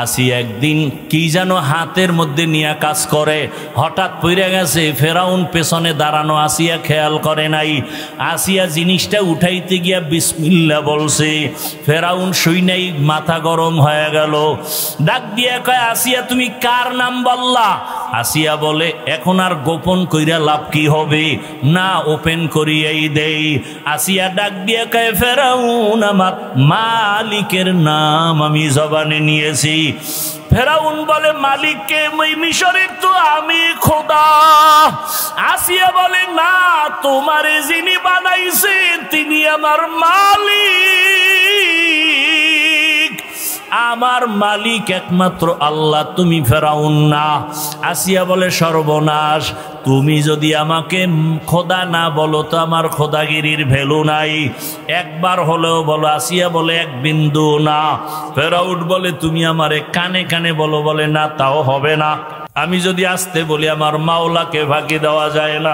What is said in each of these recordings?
আসিয়া একদিন কি যেন হাতের মধ্যে নিয়ে কাজ করে, হঠাৎ পড়ে গেছে। ফেরাউন পেছনে দাঁড়ানো, আসিয়া খেয়াল করে নাই। আসিয়া জিনিসটা উঠাইতে গিয়া বিসমিল্লাহ বলছে। ফেরাউন শুই নাই, মাথা গরম হয়ে গেল। ডাক দিয়ে কয়, আসিয়া তুমি কার নাম বললা? আসিয়া বলে, এখন আর গোপন কইরা লাভ কি হবে, না ওপেন করিয়াই দেই। আসিয়া ডাক দিয়ে কয়, ফেরাউন আমার মালিকের নাম আমি জবানে নিয়েছি। ফেরাউন বলে, মালিককে? মিশরের তো আমি খোদা। আসিয়া বলে, না, তোমারে যিনি বানাইছেন তিনি আমার মালিক। আমার মালিক একমাত্র আল্লাহ, তুমি ফেরাউন না। আসিয়া বলে, সর্বনাশ, তুমি যদি আমাকে খোদা না বলো তো আমার খোদাগিরির ভ্যালু নাই। একবার হলেও বলো। আসিয়া বলে, এক বিন্দু না। ফেরাউন বলে, তুমি আমারে কানে কানে বলো। বলে, না, তাও হবে না। আমি যদি আসতে বলি আমার মাওলাকে ফাঁকি দেওয়া যায় না।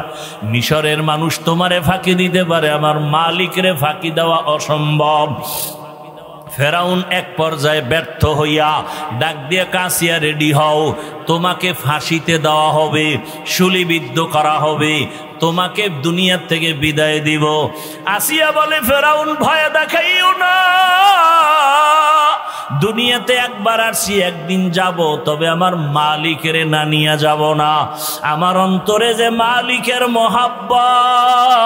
মিশরের মানুষ তোমারে ফাঁকি দিতে পারে, আমার মালিকরে ফাঁকি দেওয়া অসম্ভব। ফেরাউন এক পর্যায়ে ব্যর্থ হইয়া ডাক দিয়ে, আসিয়া রেডি হও, তোমাকে ফাঁসিতে দেওয়া হবে, শুলিবিদ্ধ করা হবে, তোমাকে দুনিয়ার থেকে বিদায় দিব। আসিয়া বলে, ফেরাউন ভয় দেখাইও না, দুনিয়াতে একবার আসছি, একদিন যাব, তবে আমার মালিকের না নিয়ে যাব না। আমার অন্তরে যে মালিকের মহব্বত,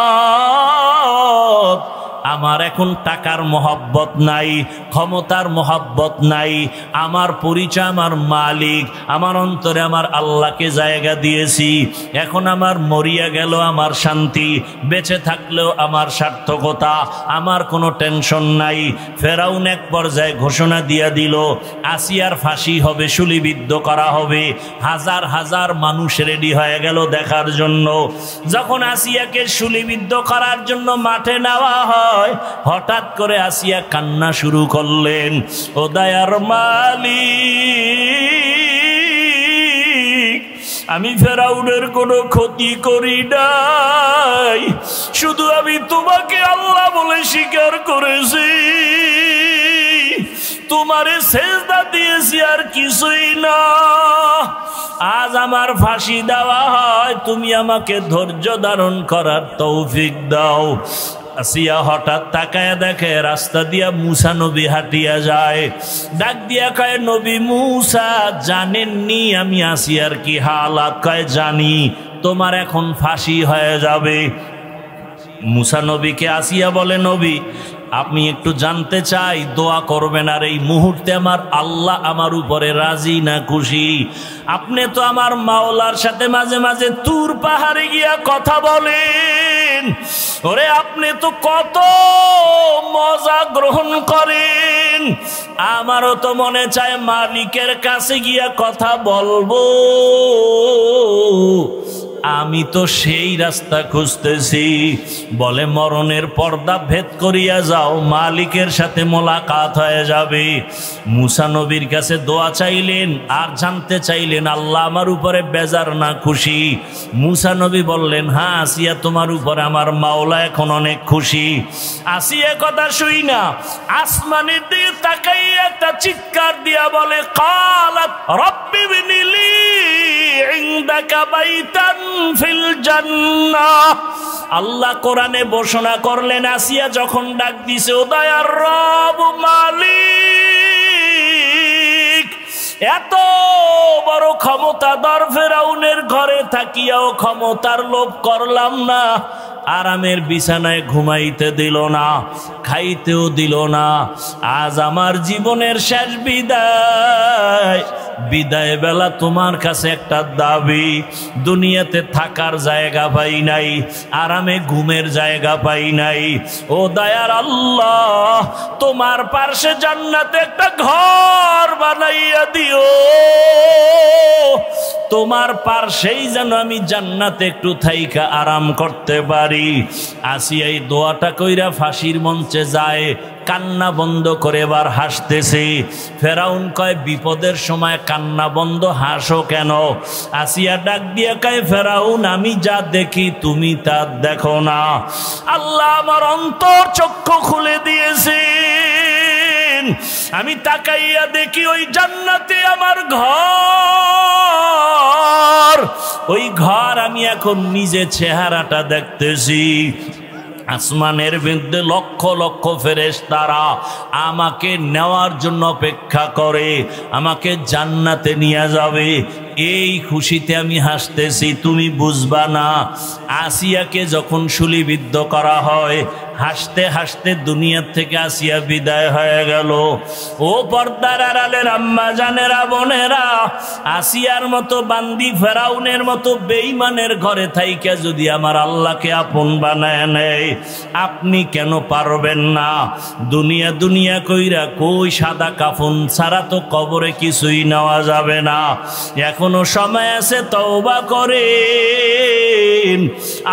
আমার এখন টাকার মহব্বত নাই, ক্ষমতার মহব্বত নাই। আমার পরিচয় আমার মালিক, আমার অন্তরে আমার আল্লাহকে জায়গা দিয়েছি। এখন আমার মরিয়া গেল আমার শান্তি, বেঁচে থাকলেও আমার সার্থকতা, আমার কোনো টেনশন নাই। ফেরাউন এক পর্যায়ে ঘোষণা দিয়া দিল, আসিয়ার ফাঁসি হবে, শুলিবিদ্ধ করা হবে। হাজার হাজার মানুষ রেডি হয়ে গেল দেখার জন্য। যখন আসিয়াকে শুলিবিদ্ধ করার জন্য মাঠে নেওয়া হয়, হঠাৎ করে আসিয়া কান্না শুরু করলেন। ও দয়ার মালিক, আমি ফেরাউনের কোনো ক্ষতি করি নাই, শুধু আমি তোমাকে আল্লাহ বলে স্বীকার করেছি, তোমারে সেজদা দিয়েছি, আর কিছুই না। আজ আমার ফাঁসি দেওয়া হয়, তুমি আমাকে ধৈর্য ধারণ করার তৌফিক দাও। আসিয়া হঠাৎ তাকায় দেখে রাস্তা দিয়া মুসা নবী হাঁটিয়া যায়। ডাক দিয়া কয়, নবী মুসা, জানেননি আমি আসিয়ার কি হালাত? কয়, জানি, তোমার এখন ফাঁসি হয়ে যাবে। মুসা নবীকে আসিয়া বলে, নবী, আপনি একটু জানতে চাই, দোয়া করবেন, আর এই মুহূর্তে আমার আল্লাহ আমার উপরে রাজি না খুশি? আপনি তো আমার মাওলার সাথে মাঝে মাঝে তুর পাহাড়ে গিয়া কথা বলেন, ওরে আপনি তো কত মজা গ্রহণ করেন। আমারও তো মনে চায় মালিকের কাছে গিয়া কথা বলবো। আমি তো সেই রাস্তা খুঁজতেছি। বলে, মরণের পর্দা ভেদ করিয়া যাও, মালিকের সাথে মোলাকাত হয়ে যাবে। মুসা নবীর কাছে দোয়া চাইলেন, আর জানতে চাইলেন আল্লাহ আমার উপরে বেজার না খুশি? মুসা নবী বললেন, হ্যাঁ আসিয়া, তোমার উপরে আমার মাওলা এখন অনেক খুশি। আসিয়া কথা শুই না আসমানের দিকে তাকাইয়া একটা চিৎকার দিয়া বলে, কালাত রব্বি বিনিলি ইনদাকা বাইতান ফিল জান্নাহ। আল্লাহ কোরআনে ঘোষণা করলেন, আসিয়া যখন ডাক দিছে, ও দয়ার রব মালিক, এত বড় ক্ষমতাধর ফেরাউনের ঘরে থাকিয়াও ক্ষমতার লোভ করলাম না, আরামের বিছানায় ঘুমাইতে দিল না, খাইতেও দিল না। আজ আমার জীবনের শেষ বিদায়, বিদায় বেলা তোমার কাছে একটা দাবি, দুনিয়াতে থাকার জায়গা পাই নাই, আরামে ঘুমের জায়গা পাই নাই। ও দয়ার আল্লাহ, তোমার পার্শ্বে জান্নাতে একটা ঘর বানাইয়া দিও, তোমার পার্শ্বেই যেন আমি জান্নাতে একটু থাইকা আরাম করতে পারি। আসিয়া এই দোয়াটা কইরা ফাঁসির মঞ্চে যায়, কান্না বন্ধ করে এবার হাসতেছে। ফেরাউন কয়, বিপদের সময় কান্না বন্ধ, হাসো কেন? আসিয়া ডাক দিয়ে কয়, ফেরাউন, আমি যা দেখি তুমি তা দেখো না। আল্লাহ আমার অন্তর চক্ষু খুলে দিয়েছেন, আমি তাকাইয়া দেখি ওই জান্নাতে আমার ঘর, ওই ঘর আমি এখন নিজে চেহারাটা দেখতেছি। আসমানের মধ্যে লক্ষ লক্ষ ফেরেশতারা আমাকে নেওয়ার জন্য অপেক্ষা করে, আমাকে জান্নাতে নিয়ে যাবে। এই খুশিতে আমি হাসতেছি, তুমি বুঝবা না। আসিয়াকে যখন শুলিবিদ্ধ করা হয়, হাসতে হাসতে দুনিয়ার থেকে আসিয়া বিদায় হয়ে গেল। ও পর্দার আড়ালের আম্মা জানেরা, বোনেরা, আসিয়ার মতো বান্দি, ফেরাউনের মতো বেঈমানের ঘরে থাইকা যদি আমার আল্লাহকে আপন বানায় নেয়, আপনি কেন পারবেন না? দুনিয়া দুনিয়া কইরা কই সাদা কাফন ছাড়া তো কবরে কিছুই নেওয়া যাবে না। এখনো সময় আছে, তওবা করেন,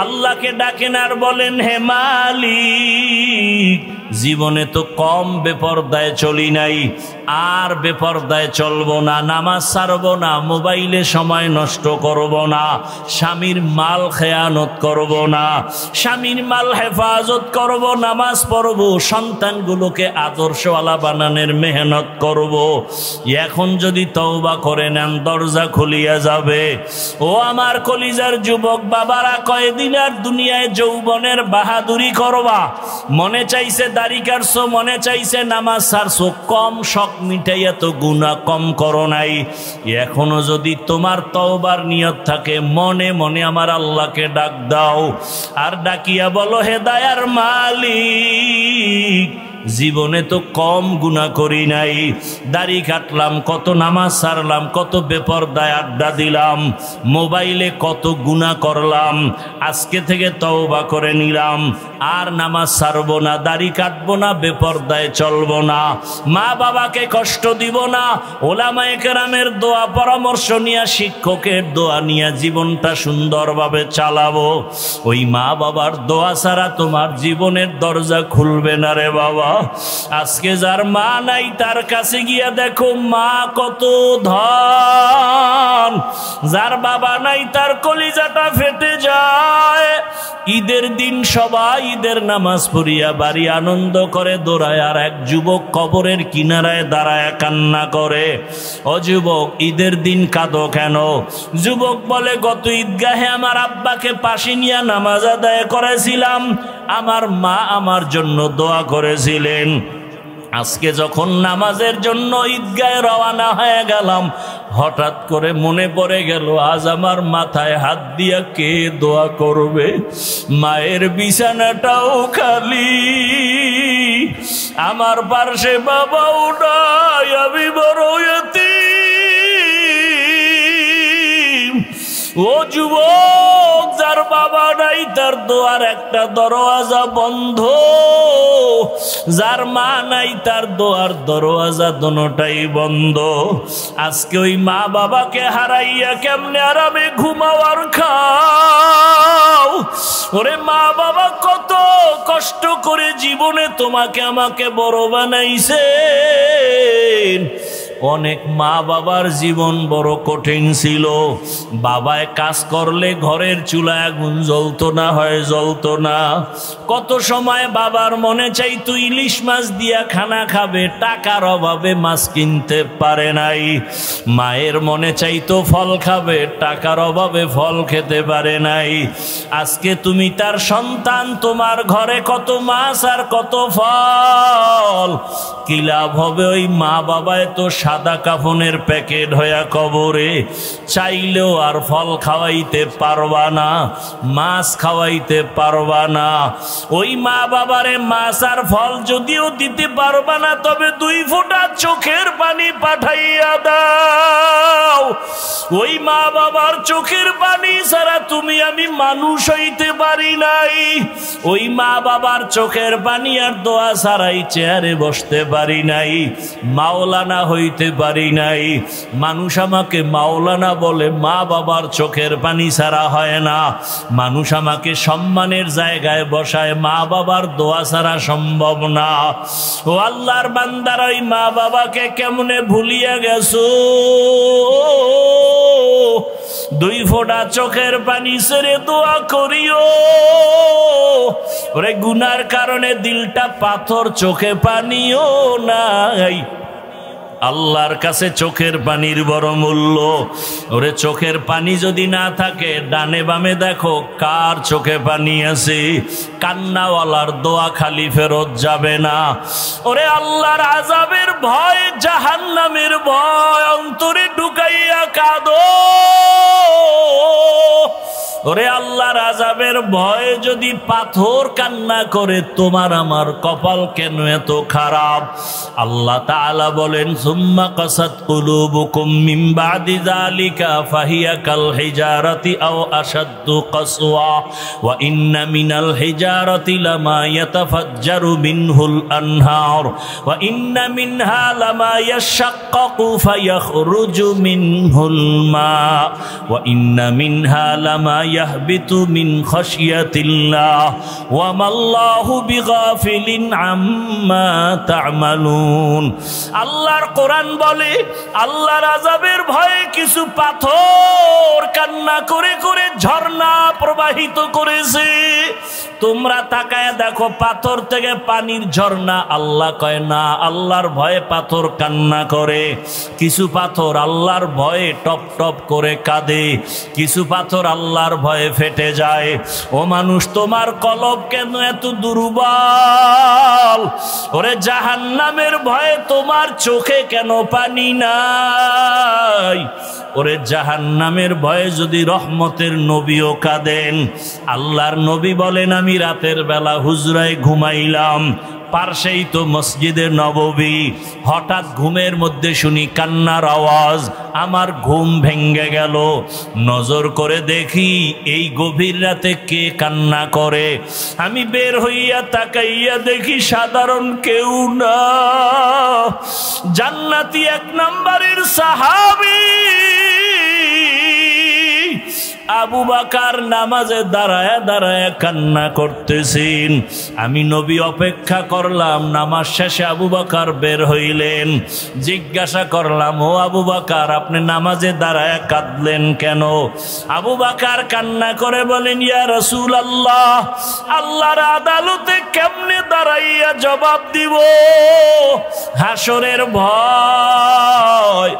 আল্লাহকে ডাকেন আর বলেন, হে মালিক, জীবনে তো কম বেপরদায় চলি নাই, আর বেপরদায় চলবো না, নামাজ ছাড়বো না, মোবাইলে সময় নষ্ট করব না, স্বামীর মাল খেয়ানত করব না, স্বামীর মাল হেফাজত করব, নামাজ পড়ব, সন্তানগুলোকে আদর্শওয়ালা বানানোর মেহনত করব। এখন যদি তওবা করে নেন, দরজা খুলিয়া যাবে। ও আমার কলিজার যুবক বাবারা, কয়দিন আর দুনিয়ায় যৌবনের বাহাদুরি করবা? মনে চাইছে দাড়ি কাটছো, মনে চাইছে নামাজ ছাড়ছো, কম শখ মিটাইয়া তো গুনাহ কম করো নাই। এখনো যদি তোমার তওবার নিয়ত থাকে, মনে মনে আমার আল্লাহকে ডাক দাও, আর ডাকিয়া বলো, হে দয়ার মালিক, জীবনে তো কম গুনাহ করি নাই, দাড়ি কাটলাম, কত নামাজ ছাড়লাম, কত বেপরদায় আড্ডা দিলাম, মোবাইলে কত গুনাহ করলাম, আজকে থেকে তওবা করে নিলাম, আর নামাজ ছাড়বো না, দাড়ি কাটবো না, বেপরদায় চলবো না, মা বাবাকে কষ্ট দিব না, ওলামায়ে কেরামের দোয়া পরামর্শ নিয়ে, শিক্ষকের দোয়া নিয়ে জীবনটা সুন্দরভাবে চালাবো। ওই মা বাবার দোয়া ছাড়া তোমার জীবনের দরজা খুলবে না রে বাবা। আজকে যার মা নাই, তার কাছে গিয়া দেখো মা কত ধন। যার বাবা নাই, তার কলিজাটা ফেটে যায়। ঈদের দিন সবাই ঈদের নামাজ পড়িয়া বাড়ি আনন্দ করে দৌড়ায়, আর এক যুবক কবরের কিনারায় দাঁড়ায় কান্না করে। ও যুবক, ঈদের দিন কাঁদো কেন? যুবক বলে, গত ঈদগাহে আমার আব্বাকে পাশে নিয়ে নামাজ আদায় করেছিলাম, আমার মা আমার জন্য দোয়া করেছিলেন। আজকে যখন নামাজের জন্য ঈদগাহে রওনা হয়ে গেলাম, হঠাৎ করে মনে পড়ে গেল, আজ আমার মাথায় হাত দিয়া কে দোয়া করবে? মায়ের বিছানাটাও খালি, আমার পাশে বাবাও নাই, আমি বড় ইয়াতীম। ও যুবক, যার বাবা নাই, তার দোয়ার একটা দরওয়াজা বন্ধ। যার মা নাই, তার দোয়ার দরওয়াজা দোনোটাই বন্ধ। আজকে ওই মা বাবাকে হারাইয়া কেমনে আরামে ঘুমাও আর খাও? ওরে মা বাবা কত কষ্ট করে জীবনে তোমাকে আমাকে বড় বানাইছেন। অনেক মা বাবার জীবন বড় কঠিন ছিল। বাবায় কাজ করলে ঘরের চুলায় আগুন জ্বলতো না, হয় জ্বলতো না। কত সময় বাবার মনে চাইতো ইলিশ মাছ দিয়া খানা খাবে, টাকার অভাবে মাছ কিনতে পারে নাই। মায়ের মনে চাইতো ফল খাবে, টাকার অভাবে ফল খেতে পারে নাই। আজকে তুমি তার সন্তান, তোমার ঘরে কত মাছ আর কত ফল, কি লাভ হবে? ওই মা বাবায় তো সাদা কাফনের প্যাকেট হইয়া কবরে, চাইলেও আর ফল খাওয়াইতে পারবা না, মাছ খাওয়াইতে পারবা না। ওই মা বাবারে মাছ আর ফল যদিও দিতে পারবা না, তবে 2 ফোঁটা চোখের পানি পাঠাইয়া দাও। ওই মা বাবার চোখের পানি ছাড়া তুমি আমি মানুষ হইতে পারি নাই। ওই মা বাবার চোখের পানি আর দোয়া ছাড়াই চেয়ারে বসতে পারি নাই, মাওলানা হইতে পারি নাই। মানুষ আমাকে মাওলানা বলে, মা বাবার চোখের পানি ছাড়া হয় না। মানুষ আমাকে সম্মানের জায়গায় বসায়, মা বাবার দোয়া ছাড়া সম্ভব না। ও আল্লাহর বান্দারা, ওই মা বাবাকে কেমনে ভুলিয়া গেছো? 2 ফোঁটা চোখের পানি ছেড়ে দোয়া করিও। ওরে গুনার কারণে দিলটা পাথর, চোখে পানিও নাই। আল্লাহর কাছে চোখের পানির বড় মূল্য। ওরে চোখের পানি যদি না থাকে, ডানে বামে দেখো কার চোখে পানি আছে, কান্নাওয়ালার দোয়া খালি ফেরত যাবে না। ওরে আল্লাহর আযাবের ভয়, জাহান্নামের ভয় অন্তরে ঢুকাইয়া কাঁদো। ওরে আল্লাহর আযাবের ভয়ে যদি পাথর কান্না করে, তোমার আমার কপাল কেন এত খারাপ? আল্লাহ তাআলা বলেন, সুম্মা কাসাত কুলুবুকুম মিন বাদি যালিকা ফাহিয়া কাল হিজারাতি আও আশাদ্দু কাসওয়া ওয়া ইন্না মিনাল হিজারাতি লামা ইয়াতাফাজ্জারু মিনহুল আনহার ওয়া ইন্না মিনহা লামা ইয়াশাক্কাকু ফায়াখরুজু মিনহুল মা ওয়া ইন্না মিনহা লামা ইয়াহবিতু মিন খাশিয়াতিল্লাহ ওয়া মাল্লাহু বিগাফিলিন আম্মা তা'মালুন। আল্লাহর কোরআন বলে, আল্লাহর আযাবের ভয়ে কিছু পাথর কান্না করে করে ঝর্ণা প্রবাহিত করেছে। তোমরা তাকায় দেখো, পাথর থেকে পানির ঝর্ণা। আল্লাহ কয় না, আল্লাহর ভয়ে পাথর কান্না করে। কিছু পাথর আল্লাহর ভয়ে টপ টপ করে কাঁদে, কিছু পাথর আল্লাহর ভয়ে ফেটে যায়। ও মানুষ, তোমার কলব কেন এত দুর্বল? ওরে জাহান্নামের ভয়ে তোমার চোখে কেন পানি নাই? ওরে জাহান্নামের ভয়ে যদি রহমতের নবীও কাঁদেন। আল্লাহর নবী বলেন, আমি রাতের বেলা হুজরায় ঘুমাইলাম, পার্শ্বেই তো মসজিদে নববী। হঠাৎ ঘুমের মধ্যে শুনি কান্নার আওয়াজ, আমার ঘুম ভেঙ্গে গেল। নজর করে দেখি এই গভীর রাতে কে কান্না করে। আমি বের হইয়া তাকাইয়া দেখি সাধারণ কেউ না, জান্নাতি 1 নম্বরের সাহাবী আবু বকর নামাজে দাঁড়ায় দাঁড়ায় কান্না করতেছেন। আমি নবী অপেক্ষা করলাম, নামাজ শেষে আবু বকর বের হইলেন। জিজ্ঞাসা করলাম, ও আবু বকর, আপনি নামাজে দাঁড়ায় কাঁদলেন কেন? আবু বকর কান্না করে বলেন, ইয়া রাসূলুল্লাহ, আল্লাহর আদালতে কেমনে দাঁড়াইয়া জবাব দিব? হাসরের ভয়।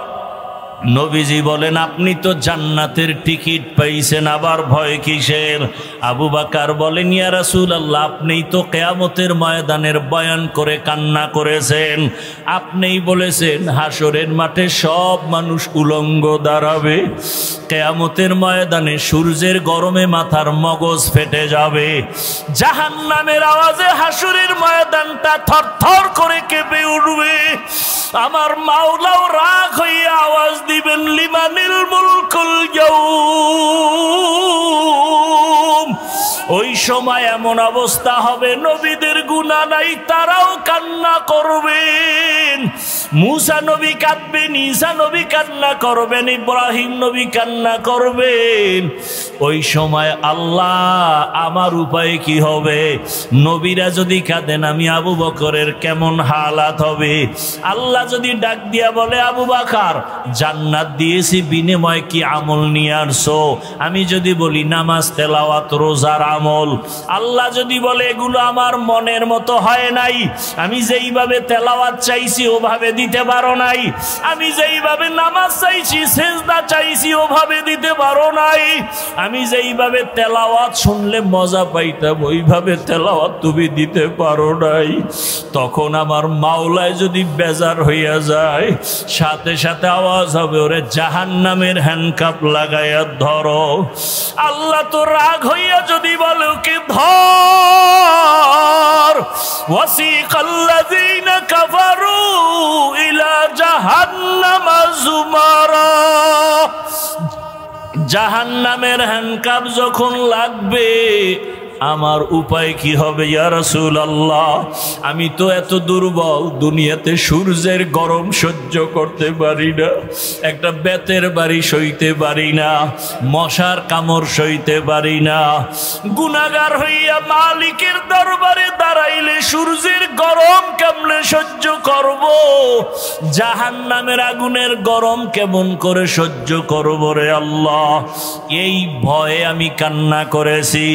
নবীজি বলেন, আপনি তো জান্নাতের টিকিট পাইছেন, আবার ভয় কিসের? আবু বকর বলেন, ইয়া রাসূলুল্লাহ, আপনিই তো কিয়ামতের ময়দানের বয়ান করে কান্না করেছেন। আপনিই বলেছেন হাসরের মাঠে সব মানুষ উলঙ্গ দাঁড়াবে। কিয়ামতের ময়দানে সূর্যের গরমে মাথার মগজ ফেটে যাবে। জাহান্নামের আওয়াজে হাসরের ময়দানটা থরথর করে কেঁপে উঠবে। আমার মাওলাও রাগ হইয়া আওয়াজ দিবেন, লিমানিল মুলকুল ইয়াউম। ওই সময় এমন অবস্থা হবে, নবীদের গুনাহ নাই, তারাও কান্না করবেন। মুসা নবী কাঁদবেন, ঈসা নবী কান্না করবেন, ইব্রাহিম নবী কান্না করবেন। ওই সময় আল্লাহ, আমার উপায় কি হবে? নবীরা যদি কাঁদেন, আমি আবু বকরের কেমন হালাত হবে? আল্লাহ যদি ডাক দিয়া বলে, আবু বকর, জান্নাত দিয়েছি, বিনিময়ে কি আমল নিয়ে আসছো? আমি যদি বলি নামাজ, তেলাওয়াত, রোজার আমল। আল্লাহ যদি বলে, এগুলো আমার মনের মতো হয় নাই, আমি যেইভাবে তেলাওয়াত চাইছি ওভাবে দিতে পারো নাই, আমি যেইভাবে নামাজ চাইছি, সেজদা চাইছি, ওভাবে দিতে পারো নাই, আমি যেইভাবে তেলাওয়াত শুনলে মজা পাইতাম ওইভাবে তেলাওয়াত তুমি দিতে পারো নাই। তখন আমার মাওলায় যদি বেজার হইয়া যায়, সাথে সাথে আওয়াজ হবে, ওরে জাহান্নামের হ্যান্ডকাপ লাগাইয়া ধরো। আল্লাহ তো রাগ হইয়া যদি বলে, ওকে ধর। ওয়াসিকাল্লাযীনা কাফারু ইলা জাহান্নামা যুমারা। জাহান্নামের হ্যান্ডকাপ যখন লাগবে, আমার উপায় কি হবে? ইয়া রাসূলুল্লাহ, আমি তো এত দুর্বল, দুনিয়াতে সূর্যের গরম সহ্য করতে পারি না, একটা বেতের বাড়ি সইতে পারি না, মশার কামড় সইতে পারি না। গুনাহগার হইয়া মালিকের দরবারে দাঁড়াইলে সূর্যের গরম কেমনে সহ্য করব? জাহান্নামের আগুনের গরম কেমন করে সহ্য করব রে আল্লাহ? এই ভয়ে আমি কান্না করেছি।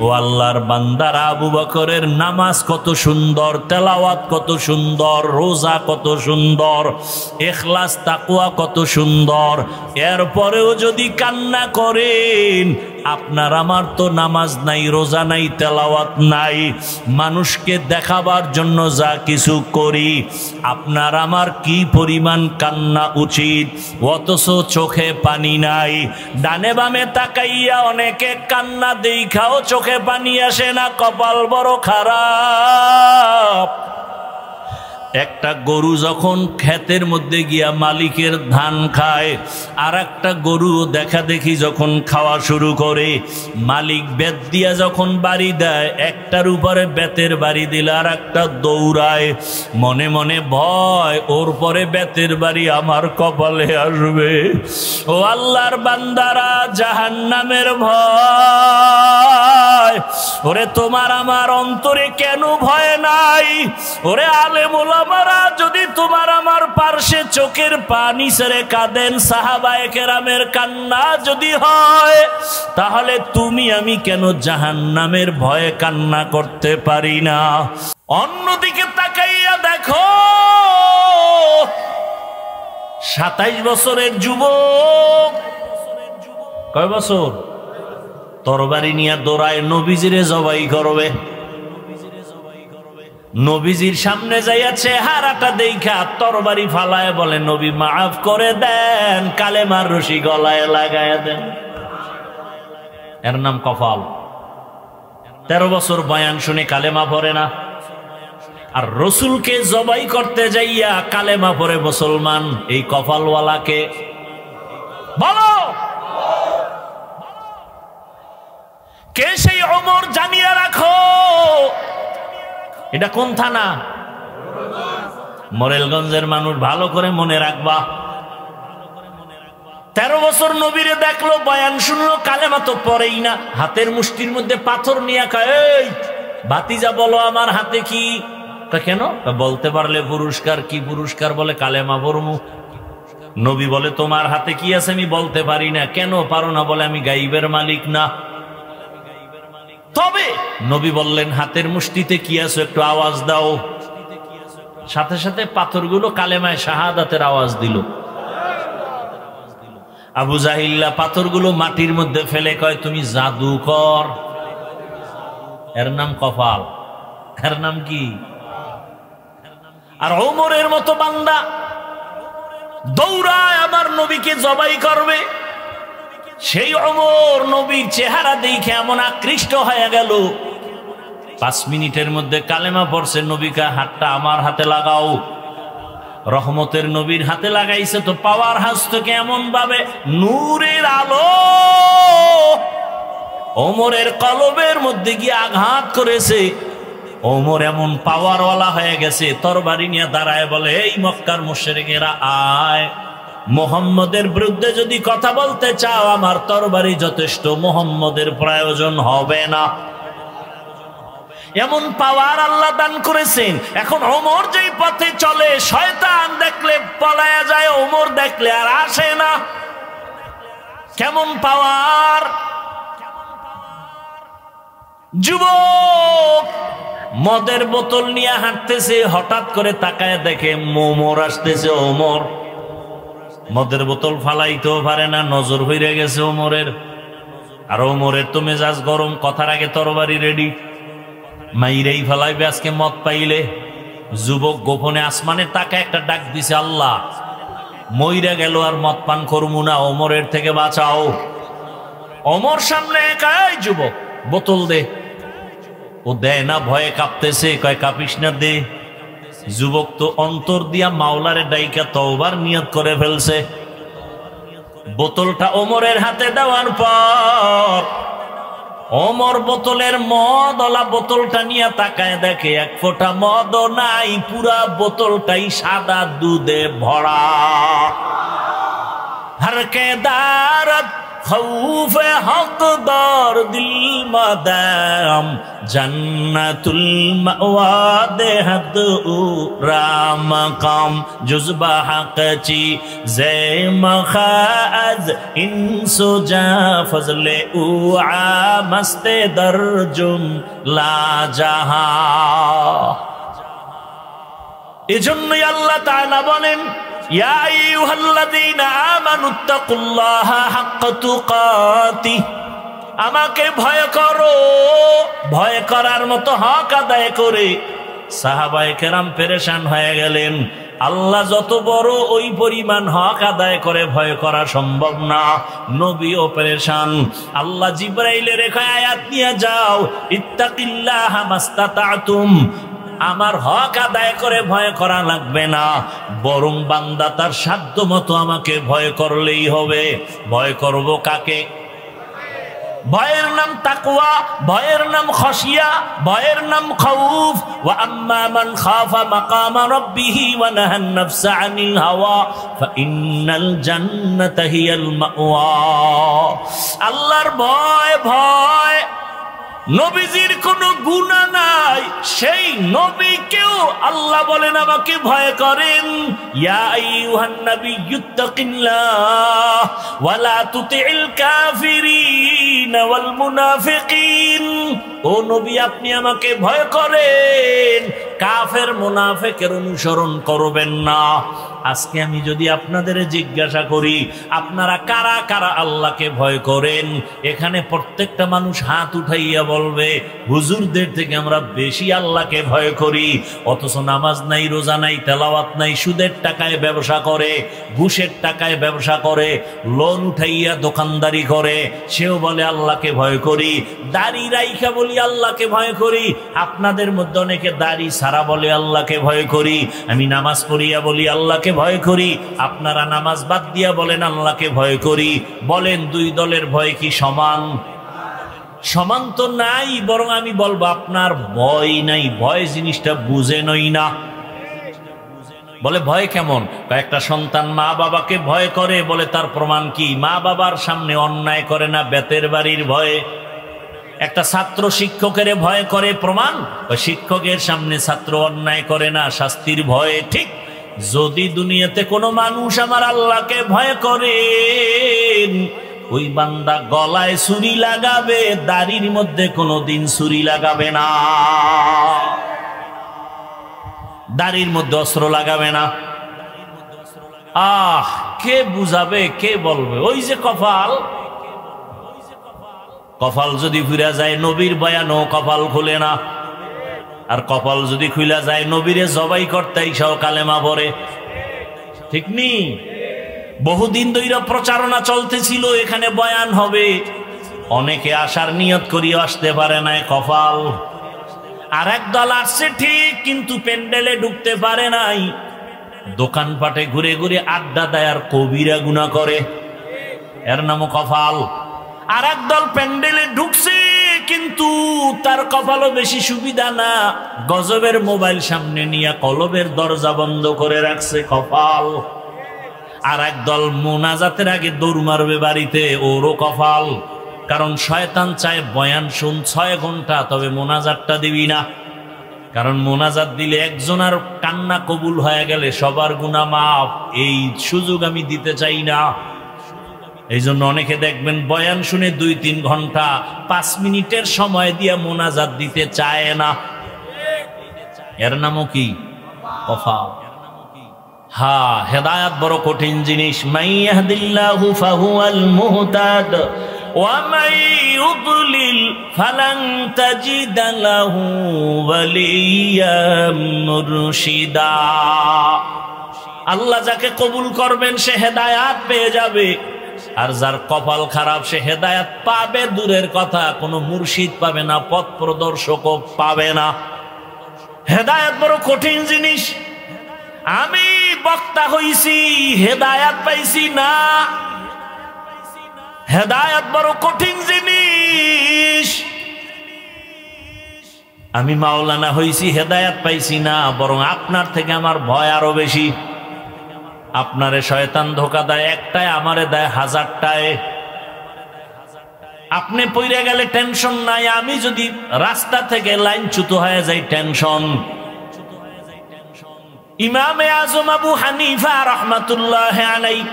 ও আল্লাহর বান্দারা আবু বকরের নামাজ কত সুন্দর, তেলাওয়াত কত সুন্দর, রোজা কত সুন্দর, ইখলাস তাকওয়া কত সুন্দর। এরপরেও যদি কান্না করেন, আপনার আমার তো নামাজ নাই, রোজা নাই, তেলাওয়াত নাই, মানুষকে দেখাবার জন্য যা কিছু করি, আপনার আমার কি পরিমাণ কান্না উচিত, অথচ চোখে পানি নাই। ডানে বামে তাকাইয়া অনেকে কান্না দেখাও চোখে পানি আসে না, কপাল বড় খারাপ। একটা গরু যখন ক্ষেতের মধ্যে গিয়া মালিকের ধান খায়, আর একটা গরু দেখা দেখি যখন খাওয়া শুরু করে, মালিক বেত দিয়া যখন বাড়ি দেয়, একটার উপরে বেতের বাড়ি দিলে আর একটা দৌড়ায়, মনে মনে ভয়, ওর পরে বেতের বাড়ি আমার কপালে আসবে। ও আল্লাহর বান্দারা, জাহান্নামের ভয়, ওরে তোমার আমার অন্তরে কেন ভয় নাই? ওরে আলেমুল আমারা যদি তোমার আমার পার্শ্বে চোখের পানি ছেড়ে কাঁদেন, সাহাবায়ে কেরামের কান্না যদি হয়, তাহলে তুমি আমি কেন জাহান্নামের ভয়ে কান্না করতে পারি না? অন্যদিকে তাকাইয়া দেখো, 27 বছরের যুবক, কয় বছর, তরবারি নিয়ে দৌড়ায় নবীজিরে জবাই করবে। নবীজির সামনে যাইয়া চেহারাটা দেখা তরবারি ফালায় বলে, নবী মাফ করে দেন, কালেমার রশি গলায় লাগায় দেন। এর নাম কপাল। 13 বছর বয়ান শুনে কালেমা পড়ে না, আর রসুলকে জবাই করতে যাইয়া কালেমা পড়ে মুসলমান। এই কপালওয়ালাকে বলো কে? সেই ওমর, জানিয়ে রাখো। এটা কোন থানা? মোরেলগঞ্জের মানুষ, ভালো করে মনে রাখবা। 13 বছর নবীরে দেখলো, বয়ান শুনলো, কালেমা তো পড়েই না। হাতের মুষ্টির মধ্যে পাথর নিয়ে কয়, এই ভাতিজা বলো আমার হাতে কি? কেন? বলতে পারলে পুরস্কার। কি পুরস্কার? বলে কালেমা পড়মু। নবী বলে, তোমার হাতে কি আছে? আমি বলতে পারি না। কেন পারো না? বলে আমি গাইবের মালিক না। তবে নবী বললেন, হাতের মুষ্টিতে কি আছে একটু আওয়াজ দাও। সাথে সাথে পাথরগুলো কালেমায় শাহাদাতের আওয়াজ দিল। আবু জাহিল্লা পাথরগুলো মাটির মধ্যে ফেলে কয়, তুমি জাদুকর। এর নাম কপাল। এর নাম কি? আর ওমরের মতো বান্দা দৌড়ায় আমার নবীকে জবাই করবে। সেই ওমর নবীর চেহারা দেখে এমন আকৃষ্ট হয়ে গেল, 5 মিনিটের মধ্যে কালেমা পড়ছে। নবীকে, হাতটা আমার হাতে লাগাও। রহমতের নবীর হাতে লাগাইছে তো পাওয়ার হাস থেকে এমন ভাবে নূরের আলো ওমরের কলবের মধ্যে গিয়ে আঘাত করেছে। ওমর এমন পাওয়ারওয়ালা হয়ে গেছে, তরবারি নিয়ে দাঁড়ায় বলে, এই মক্কার মুশরিকেরা আয়, মুহাম্মদের বিরুদ্ধে যদি কথা বলতে চাও আমার তরবারি যথেষ্ট, মুহাম্মদের প্রয়োজন হবে না। এমন পাওয়ার আল্লাহ দান করেছেন। এখন ওমর যেই পথে চলে, শয়তান দেখলে পলায়া যায়, ওমর দেখলে আর আসে না। কেমন পাওয়ার! যুবক মদের বোতল নিয়ে হাঁটতেছে, হঠাৎ করে তাকায় দেখে ওমর আসতেছে। ওমর মদের বোতল ফালাইতেও পারে না, নজর হইরে গেছে ওমরের। আর ওমরের তো মেজাজ গরম, কথার আগে তরবারি রেডি, মাইরেই ফেলাইবে আজকে মদ পাইলে। যুবক গোপনে আসমানে তাকে একটা ডাক দিছে, আল্লাহ মইরা গেল আর মদ পান করবো না, ওমরের থেকে বাঁচাও। ওমর সামনে একাই, যুবক বোতল দে। ও দেয় না, ভয়ে কাঁপতেছে, কয় কাঁপিস না, দে। যুবক তো অন্তর দিয়া মাওলারে ডাইকা তওবার নিয়ত করে ফেলছে। বোতলটা ওমরের হাতে দেওয়ার পর ওমর বোতলের মদওয়ালা বোতলটা নিয়ে তাকায় দেখে এক ফোঁটা মদও নাই, পুরা বোতলটাই সাদা দুধে ভরা। হর কে দারত खौफ हकदार दिल मदाम जन्नतुल मअवा देहत राम काम जुज़बा हक़ची ज़े मखाज़ इंसो जा फज़ले उआ मस्ते दरजुम ला जहा। এজন্যই আল্লাহ তাআলা বলেন ইয়া আইয়ুহাল্লাযীনা আমানুত্তাকুল্লাহা হাক্কা তুকাতিহ, আমাকে ভয় করো, ভয় করার মতো হক আদায় করে। সাহাবায়ে কেরাম পেরেশান হয়ে গেলেন, আল্লাহ যত বড় ওই পরিমাণ হক আদায় করে ভয় করা সম্ভব না। নবীও পেরেশান। আল্লাহ জিবরাইলের রেখা আয়াত নিয়ে যাও, ইত্তাকিল্লাহা মাস্তাতাতুম, আমার হক আদায় করে ভয় করা লাগবে না, বরং বান্দা তার সাধ্য মতো আমাকে ভয় করলেই হবে। ভয় করব কাকে? ভয়ের নাম তাকওয়া, ভয়ের নাম খশিয়া, ভয়ের নাম খাউফ। ওয়া আম্মা মান খাফা মাকামা রাব্বিহি ওয়া নাহান নাফসা আনিল হাওয়া ফাইন্নাল জান্নাতা হিয়াল মাওয়া। আল্লাহর ভয়, ভয় নবীজির কোনো গুনাহ নাই, সেই নবীকেও আল্লাহ বলেন আমাকে ভয় করেন। ইয়া আইয়ুহান নাবিয়্যুত্তাকিল্লাহ ওয়া লা তুতি'ল কাফিরিন ওয়াল মুনাফিকিন। ও নবী, আপনি আমাকে ভয় করেন, কাফের মুনাফিকের অনুসরণ করবেন না। আজকে আমি যদি আপনাদের জিজ্ঞাসা করি আপনারা কারা কারা আল্লাহকে ভয় করেন, এখানে প্রত্যেকটা মানুষ হাত উঠাইয়া বলবে হুজুরদের থেকে আমরা বেশি আল্লাহকে ভয় করি। অথচ নামাজ নাই, রোজা নাই, তেলাওয়াত নাই, সুদের টাকায় ব্যবসা করে, ঘুষের টাকায় ব্যবসা করে, লোন উঠাইয়া দোকানদারি করে, সেও বলে আল্লাহকে ভয় করি। দাড়ি রাইখা বলি আল্লাহকে ভয় করি। আপনাদের মধ্যে অনেকে দাড়ি সারা বলে আল্লাহকে ভয় করি। আমি নামাজ পড়িয়া বলি আল্লাহকে ভয় করি। আপনারা নামাজ বাদ দিয়া বলেন আল্লাহকে ভয় করি। বলেন দুই দলের ভয় কি সমান? সমান তো নাই, বরং আমি বলবো আপনার ভয় নাই, ভয় জিনিসটা বুঝেনই না। বলে ভয় কেমন? একটা সন্তান মা বাবাকে ভয় করে, বলে তার প্রমাণ কি? মা বাবার সামনে অন্যায় করে না, বেতের বাড়ির ভয়ে। একটা ছাত্র শিক্ষকের ভয় করে, প্রমাণ? শিক্ষকের সামনে ছাত্র অন্যায় করে না, শাস্তির ভয়ে। ঠিক যদি দুনিয়াতে কোনো মানুষ আমার আল্লাহকে ভয় করে, ওই বান্দা গলায় ছুরি লাগাবে, দাড়ির মধ্যে কোনোদিন ছুরি লাগাবে না, দাড়ির মধ্যে অস্ত্র লাগাবে না। আহ, কে বুঝাবে, কে বলবে? ওই যে কপাল, কপাল যদি ফিরে যায় নবীর বয়ানও কপাল খুলে না। আর কপাল যদি খুলে যায় নবীরে জবাই করতে সহ কালেমা পড়ে। ঠিক নি? বহুদিন ধরে প্রচারণা চলতেছিল এখানে বয়ান হবে, অনেকে আসার নিয়ত করিয়া আসতে পারে নাই, কপাল। আর এক দল আসছে ঠিক, কিন্তু প্যান্ডেলে ঢুকতে পারে নাই, দোকানপাটে ঘুরে ঘুরে আড্ডা দেয় আর কবিরা গুনাহ করে, এর নামও কপাল। আর এক দল প্যান্ডেলে ঢুকছে, কিন্তু তার কপালও বেশি সুবিধা না, গজবের মোবাইল সামনে নিয়ে কলবের দরজা বন্ধ করে রাখছে, কপাল। আর এক দল মোনাজাতের আগে দৌড় মারবে বাড়িতে, ওরও কপাল। কারণ শয়তান চায় বয়ান শুন 6 ঘন্টা, তবে মোনাজাতটা দিবি না। কারণ মোনাজাত দিলে একজনের কান্না কবুল হয়ে গেলে সবার গুনাহ মাফ, এই সুযোগ আমি দিতে চাই না। এই জন্য অনেকে দেখবেন বয়ান শুনে 2-3 ঘন্টা 5 মিনিটের সময় দিয়ে মোনাজাত দিতে চায় না, এর নামও কি? কফাল। হ্যাঁ, হেদায়াত বড় কঠিন জিনিস। মাইয়াহদিল্লাহু ফাহুয়াল মুহতাদ ওয়া মাই ইউদ্লিল ফালান তাজিদা লাহু ওয়ালিয়্যাম মুরশিদা। আল্লাহ যাকে কবুল করবেন সে হেদায়াত পেয়ে যাবে, আর যার কপাল খারাপ সে হেদায়াত পাবে দূরের কথা, কোনো মুর্শিদ পাবে না, পথ প্রদর্শকও পাবে না। হেদায়াত বড় কঠিন জিনিস। আমি বক্তা হইছি, হেদায়াত পাইছি না। হেদায়াত বড় কঠিন জিনিস। আমি মাওলানা হইছি, হেদায়াত পাইছি না, বরং আপনার থেকে আমার ভয় আরো বেশি। আপনারে শয়তান ধোকা দেয় একটায়, আমারে দেয় 1000টায়। আপনি পইরা গেলে টেনশন নাই, আমি যদি রাস্তা থেকে লাইনচ্যুত হয়ে যাই টেনশন। ইমামে আজম আবু হানিফা রাহমাতুল্লাহ আলাইহি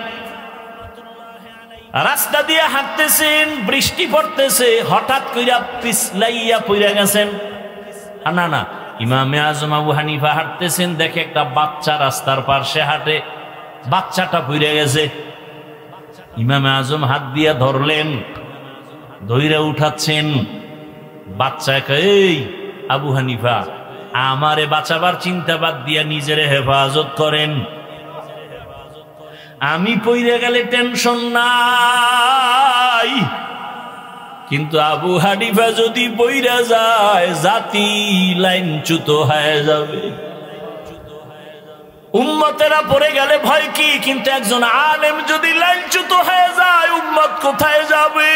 রাস্তা দিয়ে হাঁটতেছেন, বৃষ্টি পড়তেছে, হঠাৎ কইরা পিছলাইয়া পইরা গেছেন। না না, ইমামে আজম আবু হানিফা হাঁটতেছেন, দেখে একটা বাচ্চা রাস্তার পাশে হাঁটে, বাচ্চাটা পইরা গেছে। ইমামে আজম হাত দিয়া ধরলেন, ধইরা উঠাচ্ছেন। বাচ্চা এই আবু হানিফা, আমারে বাঁচাবার চিন্তা বাদ দিয়া নিজেরে হেফাজত করেন, আমি পইরা গেলে টেনশন নাই, কিন্তু আবু হানিফা যদি পইরা যায় জাতি লাইনচ্যুত হয়ে যাবে। উম্মতেরা পড়ে গেলে ভয় কি, কিন্তু একজন আলেম যদি লাইনচ্যুত হয়ে যায় উম্মত কোথায় যাবে?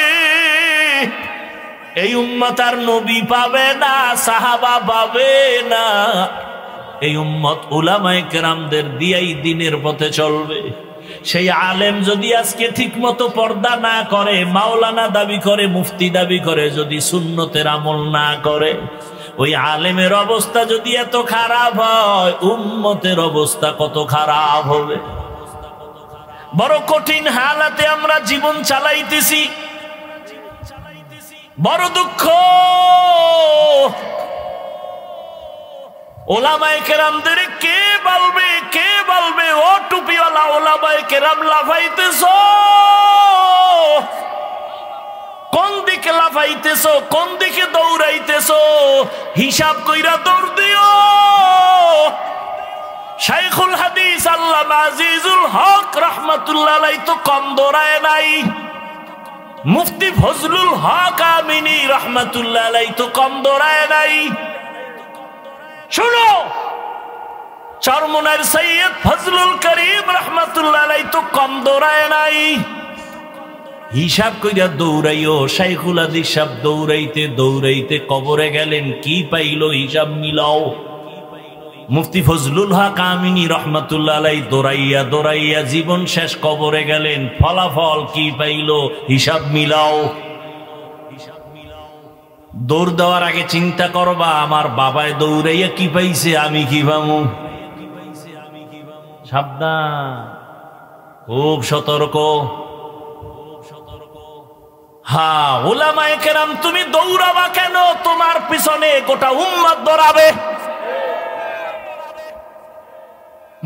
এই উম্মত আর নবী পাবে না, সাহাবা পাবে না, এই উম্মত উলামায়ে কেরামদের দিয়েই দিনের পথে চলবে। সেই আলেম যদি আজকে ঠিক মতো পর্দা না করে, মাওলানা দাবি করে, মুফতি দাবি করে, যদি সুন্নতের আমল না করে, ওই আলেমের অবস্থা যদি এত খারাপ হয়, উম্মতের অবস্থা কত খারাপ হবে। বড় কঠিন হালাতে আমরা জীবন চালাইতেছি, বড় দুঃখ। ওলামায়ে কেরামদের কে বলবে, কে বলবে? ও টুপিওয়ালা ওলামায়ে কেরাম লাফাইতেছ, কোন দিকে লাফাইতেছ, কোন দিকে দৌড়াইতেছ? হিসাব কইরা দৌড় দিও। শাইখুল হাদিস আল্লামা আজিজুল হক রাহমাতুল্লাহ আলাইহি তো কম দৌড়ায় নাই, মুফতি ফজলুল হক আমিনী রাহমাতুল্লাহ আলাইহি তো কম দৌড়ায় নাই। শুনো, চরমনার সৈয়দ ফজলুল করিম রাহমাতুল্লাহ আলাইহি তো কম দৌড়ায় নাই। হিসাব কইরা দৌড়াইও। শাইখুল হাদিস সাহেব দৌড়াইতে দৌড়াইতে কবরে গেলেন, কি পাইলো হিসাব মিলাও। মুফতি ফজলুল হক আমিনী রাহমাতুল্লাহ আলাইহি দৌড়াইয়া দৌড়াইয়া জীবন শেষ, কবরে গেলেন, ফলাফল কি পাইলো হিসাব মিলাও। দৌড় দেওয়ার আগে চিন্তা করবা, আমার বাবায় দৌড়াইয়া কি পাইছে, আমি কি পাবো। সাবধান, খুব সতর্ক। হ্যাঁ, উলামায়ে কেরাম তুমি দৌড়াবা কেন? তোমার পিছনে গোটা উম্মত দৌড়াবে,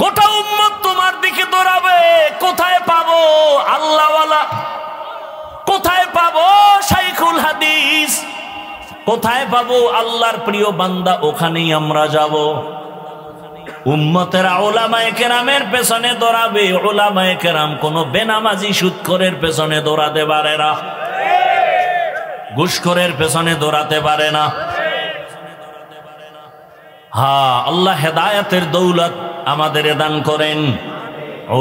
গোটা উম্মত তোমার দিকে দৌড়াবে। কোথায় পাবো আল্লাহওয়ালা, কোথায় পাবো শাইখুল হাদিস, কোথায় পাবো আল্লাহর প্রিয় বান্দা? ওখানেই আমরা যাব। উম্মতেরা উলামায়ে কেরামের পেছনে দৌড়াবে। উলামায়ে কেরাম কোনো বেনামাজি সুদখোরের পেছনে দৌড়াতে পারে না, ঘুষখোরের পেছনে দৌড়াতে পারে না। হ্যাঁ, আল্লাহ হেদায়েতের দৌলত আমাদের দান করেন।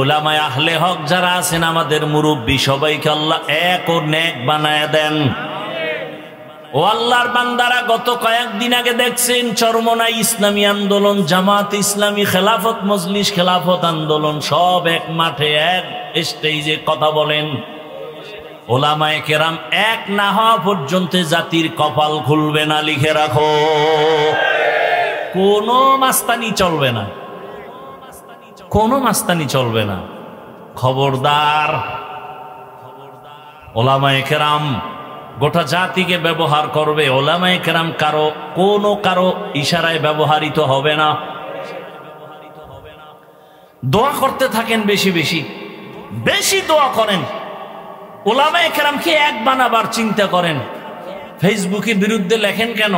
উলামায়ে আহলে হক যারা আছেন, আমাদের মুরব্বী, সবাইকে আল্লাহ এক ও নেক বানায় দেন। ও আল্লাহর বান্দারা, গত কয়েকদিন আগে দেখছেন চরমনাই ইসলামী আন্দোলন, জামাত ইসলামী, খেলাফত মজলিস, খেলাফত আন্দোলন সব এক মাঠে এক স্টেজে কথা বলেন। ওলামায়ে কেরাম এক না হওয়া পর্যন্ত জাতির কপাল খুলবে না, লিখে রাখো। কোনো মাস্তানি চলবে না, কোনো মাস্তানি চলবে না, খবরদার। ওলামায়ে কেরাম গোটা জাতিকে ব্যবহার করবে। ওলামায়ে কেরাম কারো ইশারায় ব্যবহৃত হবে না। দোয়া করতে থাকেন, বেশি বেশি বেশি দোয়া করেন। ওলামায়ে কেরামকে এক বানাবার চিন্তা করেন। ফেসবুকে বিরুদ্ধে লেখেন কেন?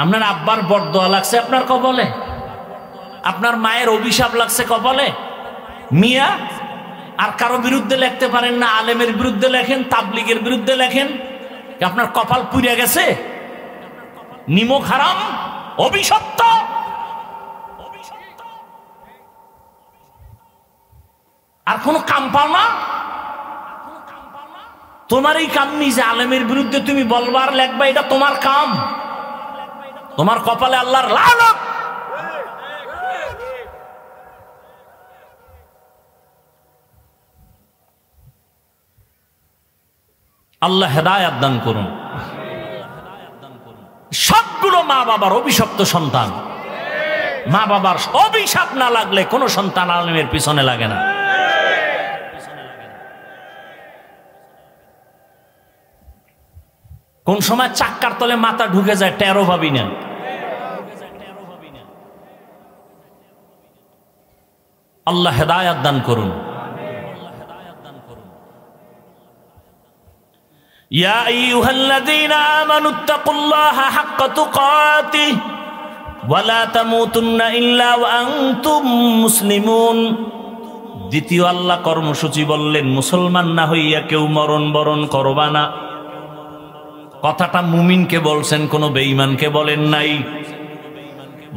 আপনার আব্বার বরদোয়া লাগছে আপনার কপালে, আপনার মায়ের অভিশাপ লাগছে কপালে, মিয়া আর কারো বিরুদ্ধে লিখতে পারেন না? আলেমের বিরুদ্ধে লেখেন, তাবলিগের বিরুদ্ধে লেখেন, আপনার কপাল পুড়ে গেছে, নিমক হারাম, অভিশপ্ত। আর কোন কাম পাও না? তোমার এই কাম নেই যে আলেমের বিরুদ্ধে তুমি বলবার লেখবা, এটা তোমার কাম। তোমার কপালে আল্লাহর লানত। আল্লাহ হেদায়েত দান করুন। সবগুলো মা বাবার অভিশপ্ত সন্তান। মা বাবার অভিশাপ না লাগলে কোনো সন্তান আলেমের পিছনে লাগে না। কোন সময় চাক্কার তলে মাথা ঢুকে যায় টেরও ভাবি না। আল্লাহ হেদায়েত দান করুন। ইয়া আইয়ুহাল্লাযীনা আমানুত্তাকুল্লাহা হাক্কা তুকাতিহি ওয়া লা তামুতুন্না ইল্লা ওয়া আনতুম মুসলিমুন। দ্বিতীয় আল্লাহ কর্মসূচি বললেন, মুসলমান না হইয়া কেউ মরণ বরণ করবা না। কথাটা মুমিনকে বলছেন, কোনো বেঈমানকে বলেন নাই।